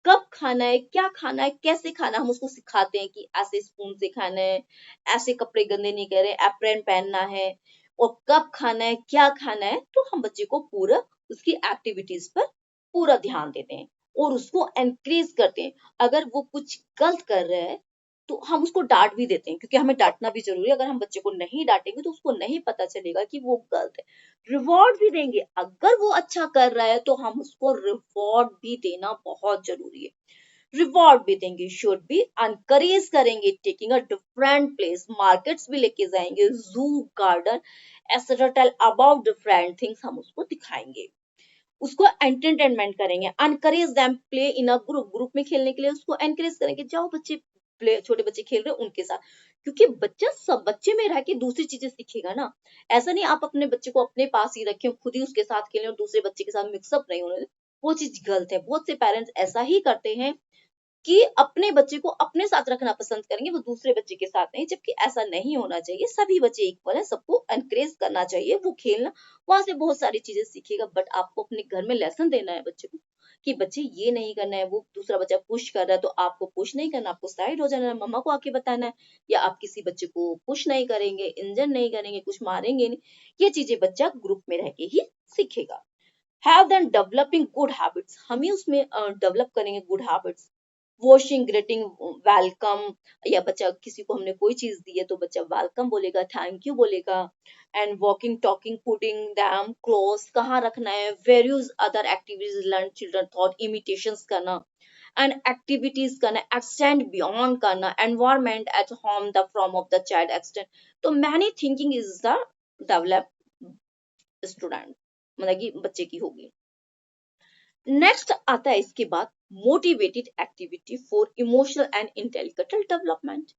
कब खाना है, क्या खाना है, कैसे खाना, हम उसको सिखाते हैं कि ऐसे स्पून से खाना है, ऐसे कपड़े गंदे नहीं करे, एप्रन पहनना है, और कब खाना है, क्या खाना है। तो हम बच्चे को पूरा उसकी एक्टिविटीज पर पूरा ध्यान देते हैं और उसको एनकरेज करते हैं। अगर वो कुछ गलत कर रहा है तो हम उसको डांट भी देते हैं, क्योंकि हमें डांटना भी जरूरी है। अगर हम बच्चे को नहीं डांटेंगे तो उसको नहीं पता चलेगा कि वो गलत है। रिवॉर्ड भी देंगे, अगर वो अच्छा कर रहा है तो हम उसको रिवॉर्ड भी देना बहुत जरूरी है। रिवॉर्ड भी देंगे, शुड बी एनकरेज करेंगे, taking a different place, markets भी लेके जाएंगे, zoo, garden, etcetera, tell about different things, हम उसको दिखाएंगे, उसको एंटरटेनमेंट करेंगे। Encourage them play in a group, group में खेलने के लिए उसको एनकरेज करेंगे, जाओ बच्चे प्ले, छोटे बच्चे खेल रहे हैं उनके साथ, क्योंकि बच्चा सब बच्चे में रह के दूसरी चीजें सीखेगा ना। ऐसा नहीं आप अपने बच्चे को अपने पास ही रखें, खुद ही उसके साथ खेलें और दूसरे बच्चे के साथ मिक्सअप नहीं होने दें, वो चीज गलत है। बहुत से पेरेंट्स ऐसा ही करते हैं कि अपने बच्चे को अपने साथ रखना पसंद करेंगे, वो दूसरे बच्चे के साथ नहीं, जबकि ऐसा नहीं होना चाहिए। सभी बच्चे इक्वल है, सबको एनकरेज करना चाहिए, वो खेलना, वहां से बहुत सारी चीजें सीखेगा। बट आपको अपने घर में लेसन देना है बच्चे को कि बच्चे ये नहीं करना है, वो दूसरा बच्चा पुश कर रहा है तो आपको पुश नहीं करना, आपको साइड हो जाना है, मम्मा को आके बताना है। या आप किसी बच्चे को पुश नहीं करेंगे, इंजन नहीं करेंगे, कुछ मारेंगे नहीं, ये चीजें बच्चा ग्रुप में रह के ही सीखेगा। Have then developing good habits, हम ही उसमें डेवलप करेंगे good habits. Washing, greeting, welcome, या बच्चा किसी को हमने कोई चीज दी है तो बच्चा वेलकम बोलेगा, थैंक यू बोलेगा। And walking, talking, putting them close, कहाँ रखना है, various other activities learn children thought, imitations करना एंड एक्टिविटीज करना, एक्सटेंड बियॉन्ड करना, environment at home the from of the child extend. तो many thinking is the develop student, मतलब कि बच्चे की होगी। नेक्स्ट आता है इसके बाद motivated activity for emotional and intellectual development.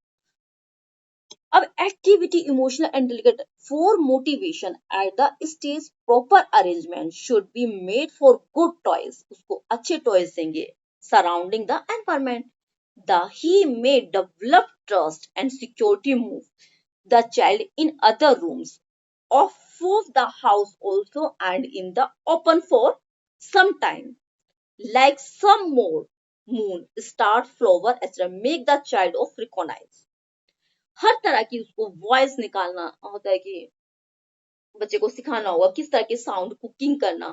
अब activity emotional and intellectual for motivation at the stage proper arrangement should be made for good toys, उसको अच्छे टॉयज देंगे surrounding the environment, the he may develop trust and security, move the child in other rooms of the house also and in the open for some time, like some more moon star flower etc. Make the child of recognize, हर तरह की उसको voice निकालना होता है कि बच्चे को सिखाना होगा किस तरह के साउंड, कुकिंग करना,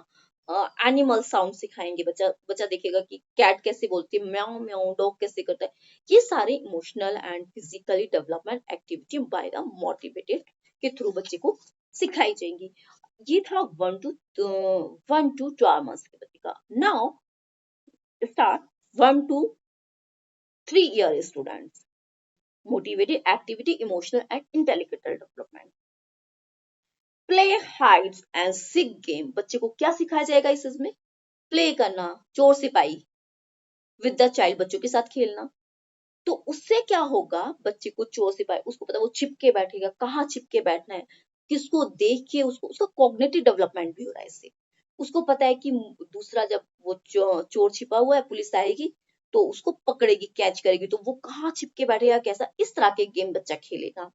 एनिमल साउंड सिखाएंगे, बच्चा बच्चा देखेगा कि कैट कैसे बोलती है, म्याऊ म्याऊ, डॉग कैसे करता है। ये सारे emotional and physically development activity by the motivated के थ्रू बच्चे को सिखाई जाएंगी। ये था 1 to 12 months के बच्चे का। Now start 1 to 3 year students, motivated activity, emotional and intellectual development, play hides and seek game. बच्चे को क्या सिखाया जाएगा इसमें? प्ले करना, चोर सिपाही विद द चाइल्ड, बच्चों के साथ खेलना। तो उससे क्या होगा, बच्चे को चोर सिपाही उसको पता, वो छिप के बैठेगा, कहाँ छिप के बैठना है, किसको देख के, उसको उसका कॉग्निटिव डेवलपमेंट भी हो रहा है इससे। उसको पता है कि दूसरा जब वो चोर छिपा हुआ है, पुलिस आएगी तो उसको पकड़ेगी, कैच करेगी, तो वो कहाँ छिप के बैठेगा, कैसा, इस तरह के गेम बच्चा खेलेगा।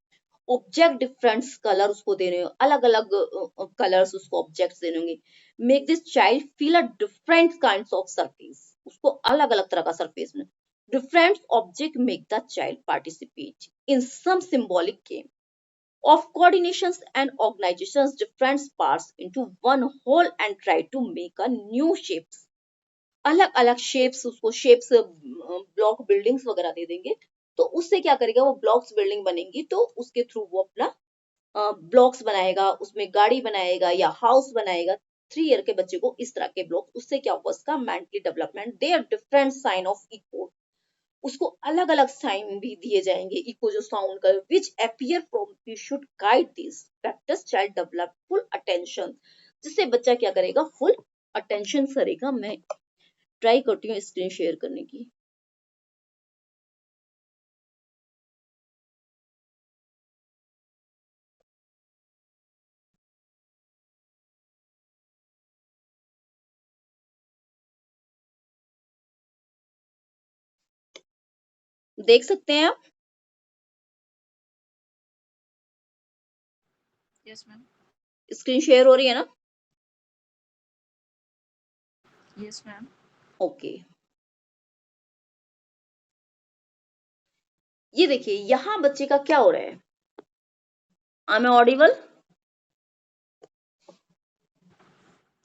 ऑब्जेक्ट डिफरेंट कलर उसको देने, अलग अलग कलर्स उसको ऑब्जेक्ट्स देने होंगे। Make this child feel a different kinds of surface, उसको अलग अलग तरह का सरफेस में different object make the child participate in some symbolic game of coordinations and organizations different parts into one whole and try to make a new shapes, अलग अलग shapes, उसको shapes block buildings वगैरह दे देंगे, तो उससे क्या करेगा, वो ब्लॉक्स बिल्डिंग बनेंगी, तो उसके थ्रू वो अपना ब्लॉक्स बनाएगा, उसमें गाड़ी बनाएगा या हाउस बनाएगा। 3 ईयर के बच्चे को इस तरह के ब्लॉक, उससे क्या होगा, उसका mentally development, they are different sign of equal, उसको अलग अलग साइन भी दिए जाएंगे, इको जो साउंड का, विच appear from you should guide this practice child develop full attention, जिससे बच्चा क्या करेगा, फुल अटेंशन करेगा। मैं ट्राई करती हूँ स्क्रीन शेयर करने की। देख सकते हैं आप? Yes ma'am. स्क्रीन शेयर हो रही है ना? Yes ma'am. ओके, ये देखिए यहाँ बच्चे का क्या हो रहा है, I am audible?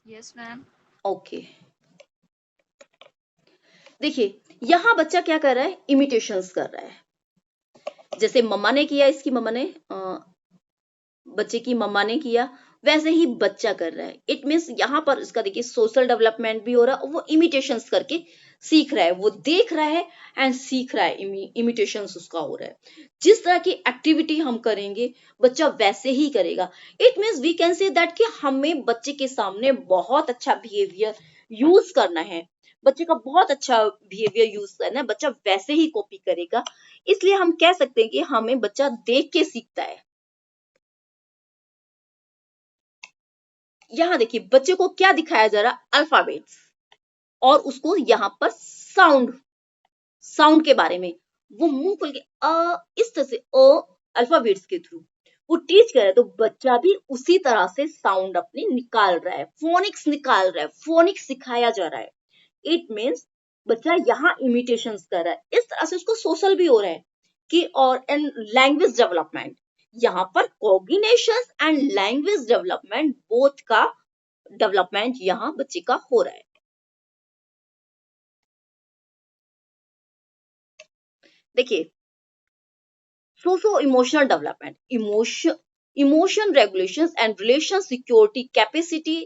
Yes ma'am. Okay, देखिए यहाँ बच्चा क्या कर रहा है, इमिटेशंस कर रहा है, जैसे मम्मा ने किया, इसकी मम्मा ने बच्चे की मम्मा ने किया, वैसे ही बच्चा कर रहा है। इट मीन्स यहाँ पर इसका देखिए सोशल डेवलपमेंट भी हो रहा है, वो इमिटेशंस करके सीख रहा है, वो देख रहा है एंड सीख रहा है, इमिटेशंस उसका हो रहा है। जिस तरह की एक्टिविटी हम करेंगे बच्चा वैसे ही करेगा। It means we can say that कि हमें बच्चे के सामने बहुत अच्छा बिहेवियर यूज करना है, बच्चे का बहुत अच्छा बिहेवियर यूज करना है, बच्चा वैसे ही कॉपी करेगा। इसलिए हम कह सकते हैं कि हमें बच्चा देख के सीखता है। यहाँ देखिए बच्चे को क्या दिखाया जा रहा है, अल्फाबेट्स, और उसको यहाँ पर साउंड, साउंड के बारे में वो मुंह खोल के इस तरह से अल्फाबेट्स के थ्रू वो टीच कर रहा है, तो बच्चा भी उसी तरह से साउंड अपने निकाल रहा है, फोनिक्स निकाल रहा है, फोनिक्स सिखाया जा रहा है। इट मीन्स बच्चा यहाँ इमिटेशंस कर रहा है, इस तरह से उसको सोशल भी हो रहा है कि, और एंड लैंग्वेज डेवलपमेंट, यहाँ पर coordination and language development both का डेवलपमेंट यहाँ बच्चे का हो रहा है। देखिए socio emotional development, emotion regulation and relation security capacity,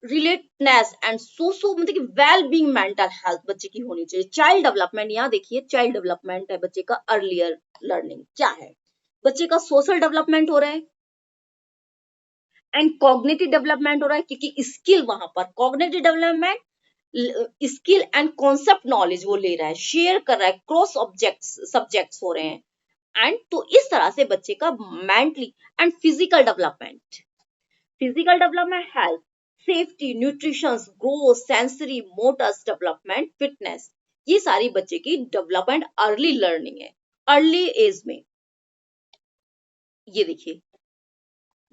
relatedness and socio, मतलब कि वेल बीइंग मेंटल हेल्थ बच्चे की होनी चाहिए। चाइल्ड डेवलपमेंट, यहाँ देखिए चाइल्ड डेवलपमेंट है बच्चे का, अर्लियर लर्निंग क्या है, बच्चे का सोशल डेवलपमेंट हो रहा है एंड कॉग्निटिव डेवलपमेंट हो रहा है, क्योंकि स्किल वहां पर cognitive development skill and concept knowledge वो ले रहा है, शेयर कर रहा है, क्रॉस सब्जेक्ट्स हो रहे हैं। एंड तो इस तरह से बच्चे का mentally and physical development, health, safety, nutrition, growth, sensory, Motors development, fitness, ये सारी बच्चे की डेवलपमेंट अर्ली लर्निंग है, अर्ली एज में। ये देखिए,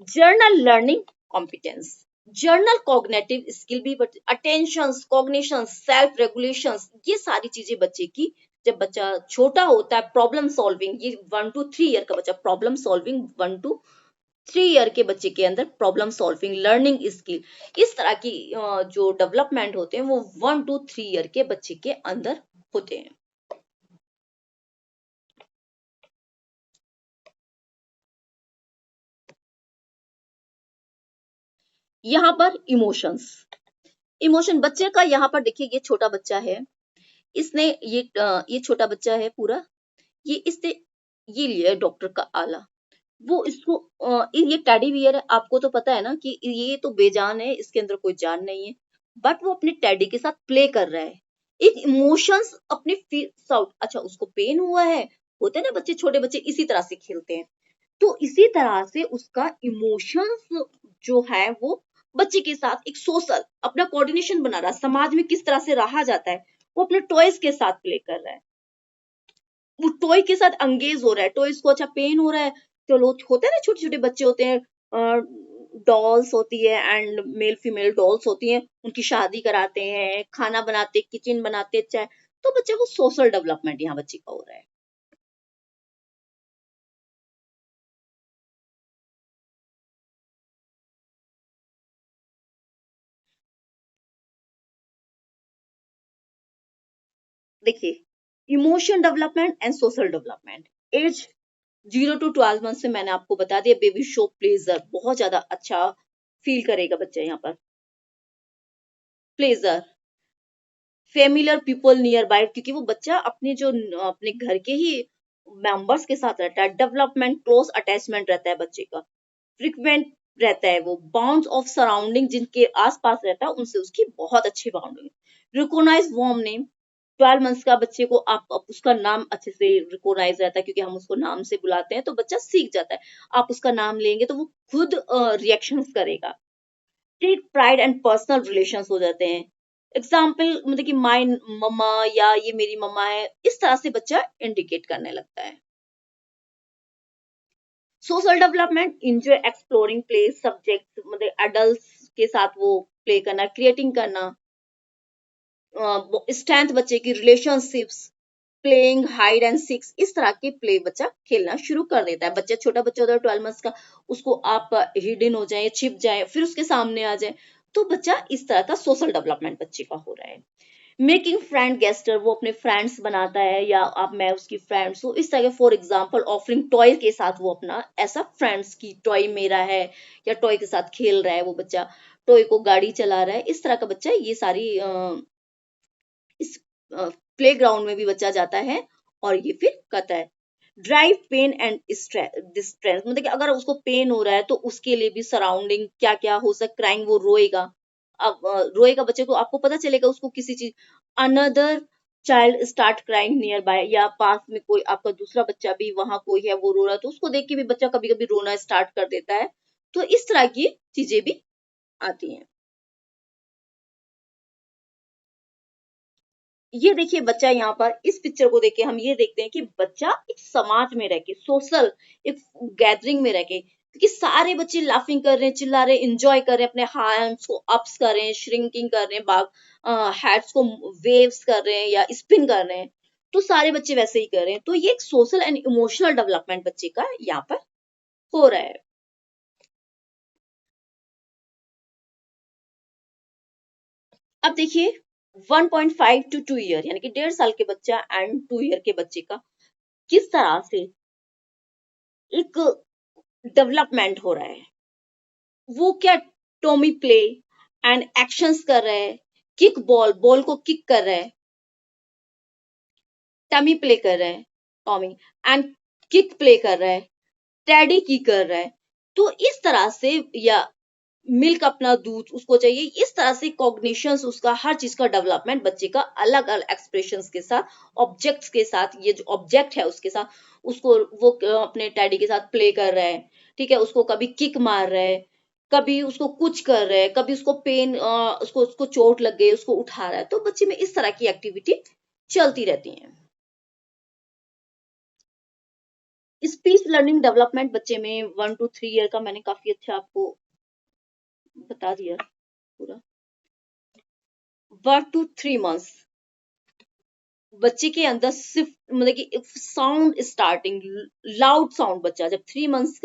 journal learning competence, journal cognitive skill भी, अटेंशन, कॉग्निशन, सेल्फ रेगुलेशन, ये सारी चीजें बच्चे की, जब बच्चा छोटा होता है, प्रॉब्लम सॉल्विंग, ये 1 to 3 ईयर का बच्चा प्रॉब्लम सॉल्विंग, 1 to 3 ईयर के बच्चे के अंदर प्रॉब्लम सॉल्विंग, लर्निंग स्किल, इस तरह की जो डेवलपमेंट होते हैं वो 1 to 3 ईयर के बच्चे के अंदर होते हैं। यहाँ पर इमोशन बच्चे का, यहाँ पर देखिए, ये छोटा बच्चा है, इसने ये छोटा बच्चा है पूरा, ये इसने ये लिया है डॉक्टर का आला, वो इसको ये टेडी बियर है, आपको तो पता है ना कि ये तो बेजान है, इसके अंदर कोई जान नहीं है, बट वो अपने टेडी के साथ प्ले कर रहा है, एक इमोशंस अपने फील्स आउट। अच्छा, उसको पेन हुआ है, होते हैं ना बच्चे, छोटे बच्चे इसी तरह से खेलते हैं, तो इसी तरह से उसका इमोशंस जो है वो बच्चे के साथ एक सोशल अपना कोऑर्डिनेशन बना रहा है, समाज में किस तरह से रहा जाता है, वो अपने टॉयज के साथ प्ले कर रहा है, वो टॉय के साथ अंगेज हो रहा है, टॉयज को अच्छा पेन हो रहा है, चलो, होते हैं ना छोटे छोटे बच्चे होते हैं, डॉल्स होती है एंड मेल फीमेल डॉल्स होती हैं, उनकी शादी कराते हैं, खाना बनाते, किचन बनाते, चाहे, तो बच्चे को सोशल डेवलपमेंट यहाँ बच्चे का हो रहा है। देखिए, emotion development and social development, age 0 to 12 month से मैंने आपको बता दिया, बेबी शो प्लेजर, बहुत ज्यादा अच्छा फील करेगा बच्चा यहाँ पर, pleasure, familiar people near by, क्योंकि वो बच्चा अपने जो अपने घर के ही मेंबर्स के साथ रहता है, डेवलपमेंट, क्लोज अटैचमेंट रहता है बच्चे का, फ्रिक्वेंट रहता है, वो बाउंड्स ऑफ सराउंडिंग, जिनके आसपास रहता है उनसे उसकी बहुत अच्छी bonding, recognise warm name, 12 months का बच्चे को आप उसका नाम अच्छे से रिकॉग्नाइज रहता है, क्योंकि हम उसको नाम से बुलाते हैं, तो बच्चा सीख जाता है, आप उसका नाम लेंगे तो वो खुद रिएक्शन करेगा, take pride and personal relations हो जाते हैं, एग्जाम्पल मतलब कि माई मम्मा, या ये मेरी मम्मा है, इस तरह से बच्चा इंडिकेट करने लगता है। Social development, enjoy exploring play subject, मतलब एडल्ट्स के साथ वो प्ले करना, क्रिएटिंग करना, स्ट्रेंथ बच्चे की, relationships, playing hide and six, इस तरह के प्ले बच्चा खेलना शुरू कर देता है। बच्चा छोटा बच्चा होता है 12 मंथ्स का, उसको आप हिडन हो जाए, छिप जाए, फिर उसके सामने आ जाए, तो बच्चा इस तरह का सोशल डेवलपमेंट बच्चे का हो रहा है। मेकिंग फ्रेंड गेस्टर, वो अपने फ्रेंड्स बनाता है, या आप मैं उसकी फ्रेंड्स हूँ, इस तरह के, फॉर एग्जाम्पल ऑफरिंग टॉय के साथ वो अपना ऐसा फ्रेंड्स की, टॉय मेरा है, या टॉय के साथ खेल रहा है वो बच्चा, टॉय को गाड़ी चला रहा है, इस तरह का बच्चा, ये सारी इस प्ले ग्राउंड में भी बच्चा जाता है और ये फिर करता है। ड्राइव पेन एंड डिस्ट्रेस, मतलब कि अगर उसको पेन हो रहा है तो उसके लिए भी सराउंडिंग क्या क्या हो सकता, क्राइंग, वो रोएगा, अब रोएगा बच्चे को, आपको पता चलेगा उसको किसी चीज, another child start crying near by, या पास में कोई आपका दूसरा बच्चा भी, वहां कोई है वो रो रहा है, तो उसको देख के भी बच्चा कभी कभी रोना स्टार्ट कर देता है, तो इस तरह की चीजें भी आती हैं। ये देखिए बच्चा, यहाँ पर इस पिक्चर को देख के हम ये देखते हैं कि बच्चा एक समाज में रह के, सोशल एक गैदरिंग में रह के, क्योंकि सारे बच्चे लाफिंग कर रहे हैं, चिल्ला रहे हैं, इंजॉय कर रहे हैं, अपने हैंड्स को अप्स कर रहे हैं, श्रिंकिंग कर रहे हैं, हैट्स को वेव्स कर रहे हैं या स्पिन कर रहे हैं, तो सारे बच्चे वैसे ही कर रहे हैं, तो ये एक सोशल एंड इमोशनल डेवलपमेंट बच्चे का यहाँ पर हो रहा है। अब देखिए, 1.5 to 2 ईयर, यानी कि 1.5 साल के बच्चा एंड 2 ईयर के बच्चे का किस तरह से एक डेवलपमेंट हो रहा है, वो क्या, टॉमी प्ले एंड एक्शंस कर रहा है, किक बॉल, बॉल को किक कर रहा है, टमी प्ले कर रहा है टॉमी, एंड किक प्ले कर रहा है, टेडी की कर रहा है, तो इस तरह से, या मिल्क अपना दूध उसको चाहिए। इस तरह से कॉग्निशंस उसका हर चीज का डेवलपमेंट बच्चे का अलग अलग एक्सप्रेशंस के साथ, ऑब्जेक्ट्स के साथ, ये जो ऑब्जेक्ट है उसके साथ, उसको वो अपने टैडी के साथ प्ले कर रहा है, ठीक है, उसको कभी किक मार रहा है, कभी उसको कुछ कर रहा है, कभी उसको पेन उसको उसको चोट लग गई उसको उठा रहा है। तो बच्चे में इस तरह की एक्टिविटी चलती रहती है। स्पीच लर्निंग डेवलपमेंट बच्चे में 1 to 3 ईयर का मैंने काफी अच्छा आपको बता दिया पूरा। 1 to 3 months बच्चे के अंदर सिर्फ मतलब कि साउंड स्टार्टिंग, लाउड साउंड, बच्चा जब 3 मंथ्स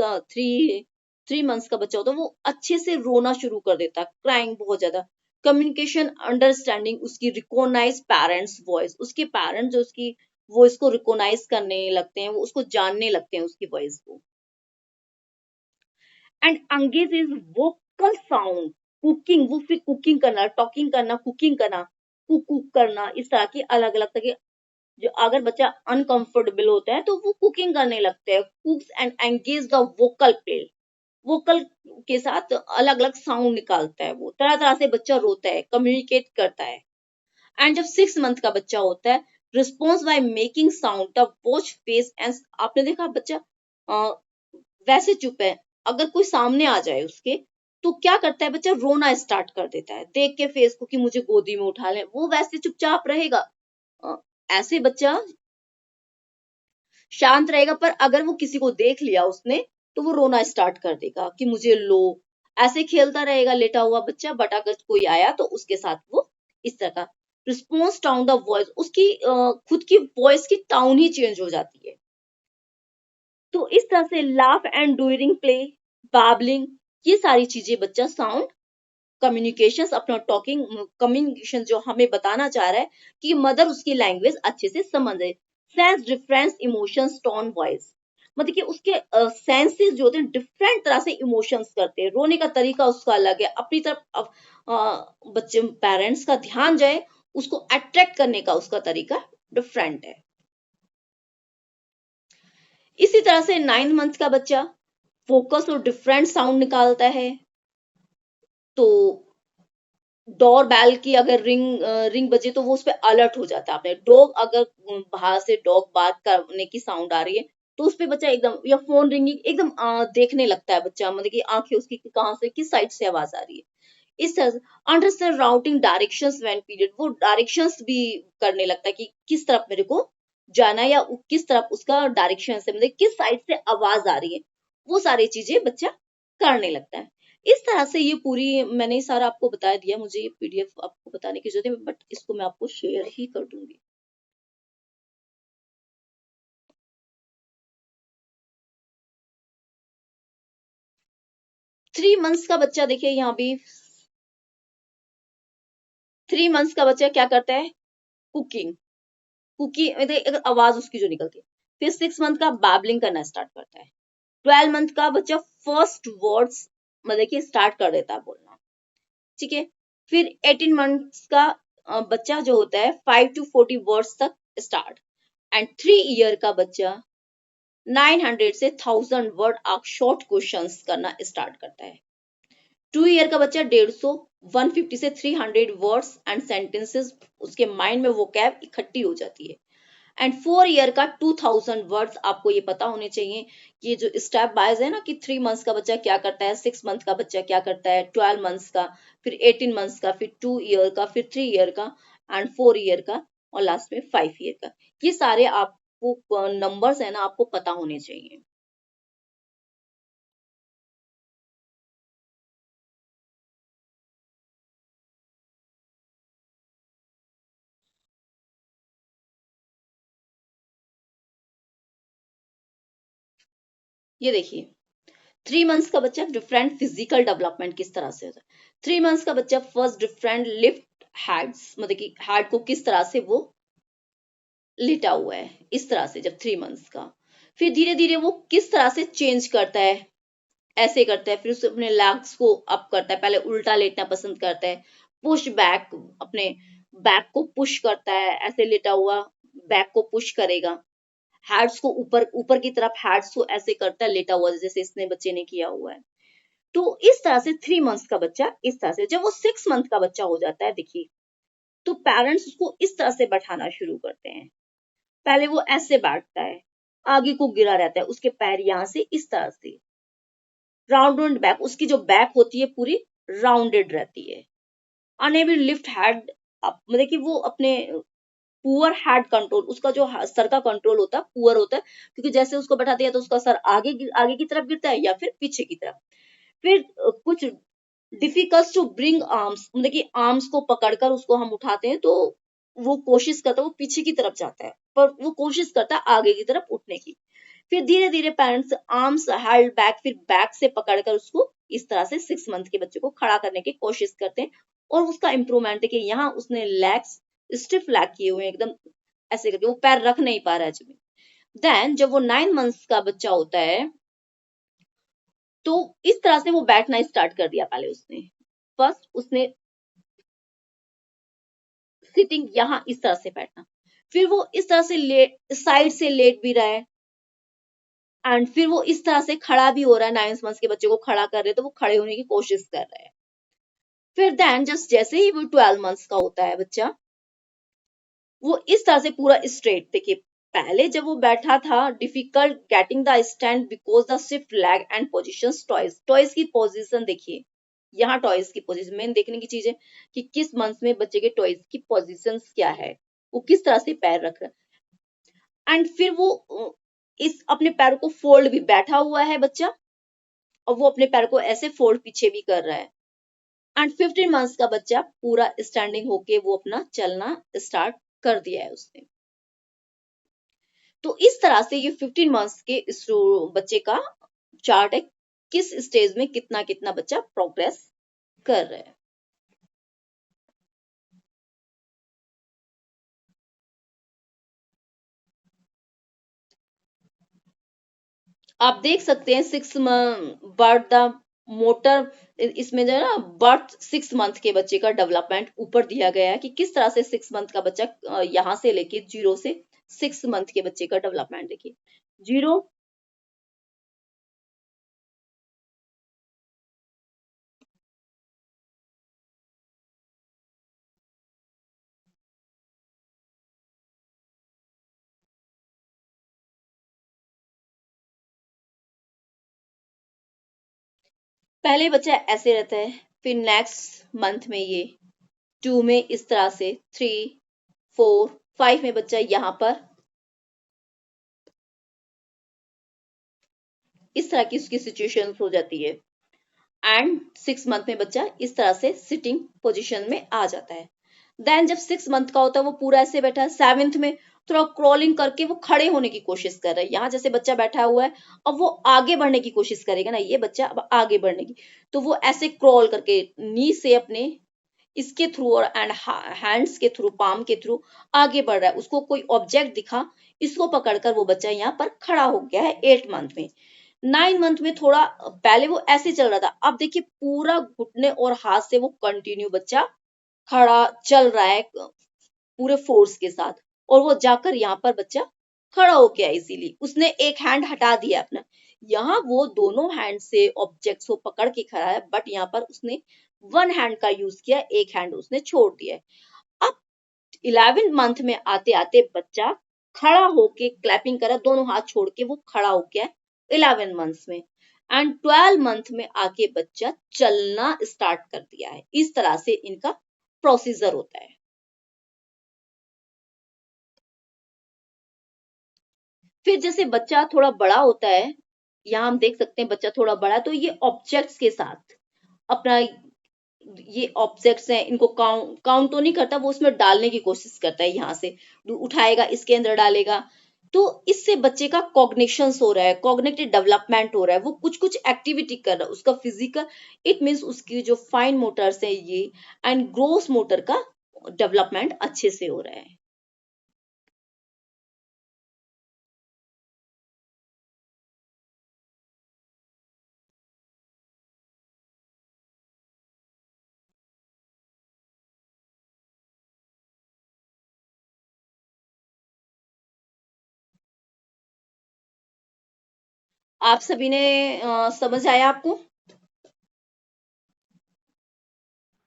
का बच्चा होता है वो अच्छे से रोना शुरू कर देता है, क्राइंग बहुत ज्यादा। कम्युनिकेशन अंडरस्टैंडिंग, उसकी रिकॉग्नाइज पेरेंट्स वॉइस, उसके पेरेंट्स जो उसकी वॉइस को रिकॉग्नाइज करने लगते हैं, वो उसको जानने लगते हैं उसकी वॉइस को। And engage is vocal sound, cooking, वो फिर कुकिंग करना, टॉकिंग करना, कुकिंग करना, कुक करना, इस तरह की अलग अलग तरह के। जो अगर बच्चा अनकंफर्टेबल होता है तो वो कुकिंग करने लगते हैं, कुक्स and engage the vocal play, vocal के साथ अलग अलग साउंड निकालता है, वो तरह तरह से बच्चा रोता है, कम्युनिकेट करता है। एंड जब 6 मंथ का बच्चा होता है, response by making sound the watch face and, आपने देखा बच्चा वैसे चुप है, अगर कोई सामने आ जाए उसके तो क्या करता है बच्चा, रोना स्टार्ट कर देता है, देख के फेस को कि मुझे गोदी में उठा ले, वो वैसे चुपचाप रहेगा। अ, ऐसे बच्चा शांत रहेगा, पर अगर वो किसी को देख लिया उसने तो वो रोना स्टार्ट कर देगा कि मुझे लो। ऐसे खेलता रहेगा लेटा हुआ बच्चा, बट अगर कोई आया तो उसके साथ वो इस तरह का रिस्पॉन्स टाउन द वॉइस, उसकी खुद की वॉइस की टाउन ही चेंज हो जाती है। तो इस तरह से लाफ एंड ड्यूरिंग प्ले, बाबलिंग, ये सारी चीजें बच्चा साउंड कम्युनिकेशन, अपना टॉकिंग कम्युनिकेशन जो हमें बताना चाह रहा है कि मदर उसकी लैंग्वेज अच्छे से समझ रहे। Sense difference emotions tone voice, मतलब कि उसके सेंसेस जो होते हैं डिफरेंट तरह से इमोशंस करते हैं, रोने का तरीका उसका अलग है, अपनी तरफ बच्चे पेरेंट्स का ध्यान जाए उसको अट्रैक्ट करने का उसका तरीका डिफरेंट है। इसी तरह से 9 मंथ का बच्चा फोकस और डिफरेंट साउंड निकालता है। तो डोर बेल की अगर रिंग बजे तो वो उस पर अलर्ट हो जाता है। आपने डॉग अगर बाहर से डॉग बार्क करने की साउंड आ रही है तो उस पे बच्चा एकदम, या फोन रिंगिंग एकदम देखने लगता है बच्चा, मतलब कि आंखें उसकी कि कहाँ से किस साइड से आवाज आ रही है। इस तरह से understand routing directions when period, वो डायरेक्शंस भी करने लगता है कि किस तरफ मेरे को जाना है, या किस तरफ उसका डायरेक्शन से, मतलब किस साइड से आवाज आ रही है, वो सारी चीजें बच्चा करने लगता है। इस तरह से ये पूरी मैंने सारा आपको बता दिया, मुझे ये पीडीएफ आपको बताने की जरूरत है, बट इसको मैं आपको शेयर ही कर दूंगी। 3 मंथ्स का बच्चा देखिए यहाँ भी, 3 मंथ्स का बच्चा क्या करता है, कुकिंग, अगर आवाज उसकी जो निकलती है। फिर 6 मंथ का बैबलिंग करना स्टार्ट करता है। 12 मंथ का बच्चा फर्स्ट वर्ड्स मतलब कि स्टार्ट कर देता है बोलना, ठीक है। फिर 18 मंथ्स का बच्चा जो होता है 5 to 40 वर्ड्स तक स्टार्ट। एंड 3 ईयर का बच्चा 900 से 1000 वर्ड आप शॉर्ट क्वेश्चंस करना स्टार्ट करता है। 2 ईयर का बच्चा 150, 150 से 300 वर्ड्स एंड सेंटेंसेस उसके माइंड में वो कैब इकट्ठी हो जाती है। एंड 4 ईयर का 2000 वर्ड्स, आपको ये पता होने चाहिए ये जो स्टेप वाइज है ना, कि 3 मंथ्स का बच्चा क्या करता है, 6 मंथ का बच्चा क्या करता है, 12 मंथ्स का, फिर 18 मंथ्स का, फिर 2 ईयर का, फिर 3 ईयर का, एंड 4 ईयर का, और लास्ट में 5 ईयर का। ये सारे आपको नंबर्स है ना आपको पता होने चाहिए। ये देखिए 3 मंथ्स का बच्चा डिफरेंट फिजिकल डेवलपमेंट किस तरह से होता है। 3 मंथ्स का बच्चा फर्स्ट डिफरेंट लिफ्ट हैड्स, मतलब कि हैड को किस तरह से वो लेटा हुआ है, इस तरह से जब 3 मंथ्स का। फिर धीरे धीरे वो किस तरह से चेंज करता है, ऐसे करता है, फिर उसे अपने लेग्स को अप करता है, पहले उल्टा लेटना पसंद करता है, पुश बैक, अपने बैक को पुश करता है, ऐसे लेटा हुआ बैक को पुश करेगा, हैड्स को ऊपर ऊपर की तरफ हैड्स को ऐसे करता है लेटा हुआ, जैसे इसने बच्चे ने किया हुआ है। तो इस तरह से 3 मंथ्स का बच्चा इस तरह से, जब वो 6 मंथ का बच्चा हो जाता है देखिए, तो पेरेंट्स उसको इस तरह से बैठाना शुरू करते हैं। पहले वो ऐसे बैठता है, आगे को गिरा रहता है, उसके पैर यहाँ से इस तरह से राउंड बैक, उसकी जो बैक होती है पूरी राउंडेड रहती है। अनेबल लिफ्ट हेड अप, मतलब कि वो अपने पुअर हेड कंट्रोल, उसका जो सर का कंट्रोल होता है पुअर होता है, क्योंकि जैसे उसको बैठा दिया तो उसका सर आगे की तरफ गिरता है या फिर पीछे की तरफ। फिर कुछ डिफिकल्ट टू ब्रिंग आर्म्स, मतलब कि आर्म्स को पकड़कर उसको हम उठाते हैं तो वो कोशिश करता है, वो पीछे की तरफ जाता है पर वो कोशिश करता है आगे की तरफ उठने की। फिर धीरे धीरे पेरेंट्स आर्म्स हेल्ड बैक, फिर बैक से पकड़कर उसको इस तरह से 6 मंथ के बच्चे को खड़ा करने की कोशिश करते हैं। और उसका इंप्रूवमेंट है कि यहाँ उसने लेग्स स्टिफ लैग किए हुए हैं एकदम, ऐसे करके वो पैर रख नहीं पा रहा है जमीन। देन जब वो 9 मंथ्स का बच्चा होता है तो इस तरह से वो बैठना स्टार्ट कर दिया। पहले उसने फर्स्ट उसने सिटिंग यहाँ इस तरह से बैठना, फिर वो इस तरह से लेट, साइड से लेट भी रहा है, एंड फिर वो इस तरह से खड़ा भी हो रहा है। 9 मंथ्स के बच्चे को खड़ा कर रहे हैं तो वो खड़े होने की कोशिश कर रहा है। फिर देन जस्ट जैसे ही वो 12 मंथ्स का होता है बच्चा, वो इस तरह से पूरा स्ट्रेट, देखिए पहले जब वो बैठा था difficult getting the stand because the shift leg and position toys, toys की पोजीशन देखिए, यहाँ टॉयज की पोजीशन मेन देखने की चीज है कि किस मंथ में बच्चे के टॉयज की पोजीशन क्या है, वो किस तरह से पैर रख रहा है। एंड फिर वो इस अपने पैर को फोल्ड भी, बैठा हुआ है बच्चा और वो अपने पैर को ऐसे फोल्ड पीछे भी कर रहा है। एंड 15 मंथ्स का बच्चा पूरा स्टैंडिंग होके वो अपना चलना स्टार्ट कर दिया है उसने। तो इस तरह से ये 15 मंथ्स के इस बच्चे का चार्ट है, किस स्टेज में कितना कितना बच्चा प्रोग्रेस कर रहा है। आप देख सकते हैं 6 मंथ बर्थ द मोटर, इसमें जो है ना बर्थ 6 मंथ के बच्चे का डेवलपमेंट ऊपर दिया गया है कि किस तरह से 6 मंथ का बच्चा यहाँ से लेके 0 से 6 मंथ के बच्चे का डेवलपमेंट देखिए। 0, पहले बच्चा ऐसे रहता है, फिर नेक्स्ट मंथ में ये 2 में इस तरह से, 3, 4, 5 में बच्चा यहाँ पर इस तरह की उसकी सिचुएशन हो जाती है। एंड 6 मंथ में बच्चा इस तरह से सिटिंग पोजिशन में आ जाता है। देन जब 6 मंथ का होता है वो पूरा ऐसे बैठा है। 7th में थोड़ा क्रॉलिंग करके वो खड़े होने की कोशिश कर रहा है। यहाँ जैसे बच्चा बैठा हुआ है, अब वो आगे बढ़ने की कोशिश करेगा ना, ये बच्चा अब आगे बढ़ने की, तो वो ऐसे क्रॉल करके नी से अपने इसके थ्रू और एंड हैंड्स के थ्रू, पाम के थ्रू आगे बढ़ रहा है। उसको कोई ऑब्जेक्ट दिखा, इसको पकड़कर वो बच्चा यहाँ पर खड़ा हो गया है 8 मंथ में। 9 मंथ में थोड़ा पहले वो ऐसे चल रहा था, अब देखिए पूरा घुटने और हाथ से वो कंटिन्यू बच्चा खड़ा चल रहा है पूरे फोर्स के साथ। और वो जाकर यहाँ पर बच्चा खड़ा हो गया इजीली, उसने एक हैंड हटा दिया अपना। यहाँ वो दोनों हैंड से ऑब्जेक्ट्स को पकड़ के खड़ा है, बट यहाँ पर उसने वन हैंड का यूज किया, एक हैंड उसने छोड़ दिया है। अब 11 मंथ में आते आते बच्चा खड़ा होके क्लैपिंग करा, दोनों हाथ छोड़ के वो खड़ा हो गया 11 मंथ्स में। एंड 12 मंथ में आके बच्चा चलना स्टार्ट कर दिया है। इस तरह से इनका प्रोसीजर होता है। फिर जैसे बच्चा थोड़ा बड़ा होता है, यहाँ हम देख सकते हैं बच्चा थोड़ा बड़ा, तो ये ऑब्जेक्ट्स के साथ अपना, ये ऑब्जेक्ट्स हैं इनको काउंट काउंट तो नहीं करता, वो उसमें डालने की कोशिश करता है, यहाँ से उठाएगा इसके अंदर डालेगा। तो इससे बच्चे का कॉग्निशन हो रहा है, कॉग्निटिव डेवलपमेंट हो रहा है, वो कुछ कुछ एक्टिविटी कर रहा है उसका फिजिकल, इट मीन्स उसकी जो फाइन मोटर्स है ये एंड ग्रोस मोटर का डेवलपमेंट अच्छे से हो रहा है। आप सभी ने समझ आया आपको?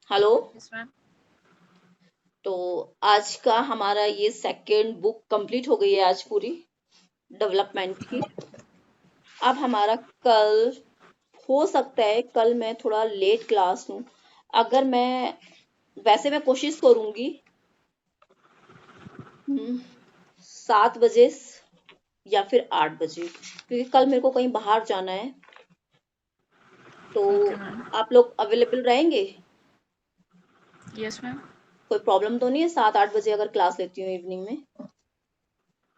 हेलो। Yes, ma'am. तो आज का हमारा ये सेकंड बुक कंप्लीट हो गई है आज पूरी डेवलपमेंट की। अब हमारा कल, हो सकता है कल मैं थोड़ा लेट क्लास हूँ। अगर मैं, वैसे मैं कोशिश करूंगी 7 बजे या फिर 8 बजे, क्योंकि कल मेरे को कहीं बाहर जाना है। तो Okay, ma'am. आप लोग अवेलेबल रहेंगे? Yes, ma'am. कोई प्रॉब्लम तो नहीं है 7-8 बजे अगर क्लास लेती हूँ इवनिंग में?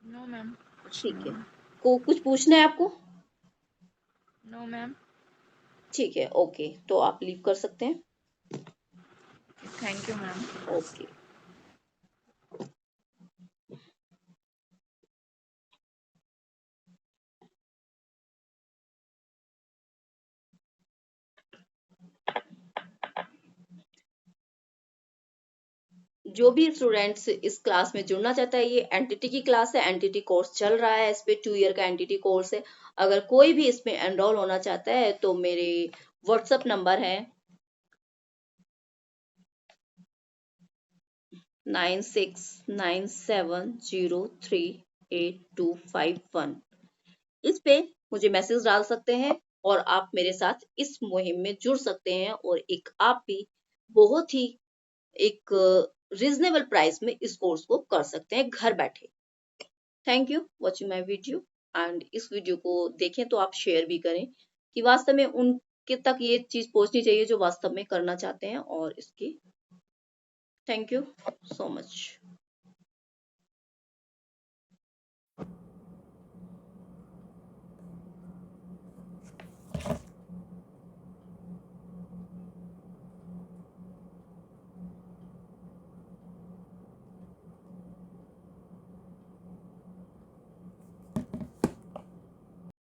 No, ma'am. कुछ ठीक नहीं है। होगा। को कुछ पूछना है आपको? No, ma'am. ठीक है, ओके, तो आप लीव कर सकते हैं। Okay, thank you, ma'am. Okay. जो भी स्टूडेंट्स इस क्लास में जुड़ना चाहता है, ये एनटीटी की क्लास है, एनटीटी कोर्स चल रहा है, इस पे 2 ईयर का एनटीटी कोर्स है। अगर कोई भी इसमें एनरोल होना चाहता है तो मेरे व्हाट्सएप नंबर है 9697038251। इस पे मुझे मैसेज डाल सकते हैं और आप मेरे साथ इस मुहिम में जुड़ सकते हैं, और एक आप भी बहुत ही एक रीजनेबल प्राइस में इस कोर्स को कर सकते हैं घर बैठे। Thank you watching my video. And इस वीडियो को देखें तो आप शेयर भी करें कि वास्तव में उनके तक ये चीज पहुंचनी चाहिए जो वास्तव में करना चाहते हैं। और इसकी थैंक यू सो मच।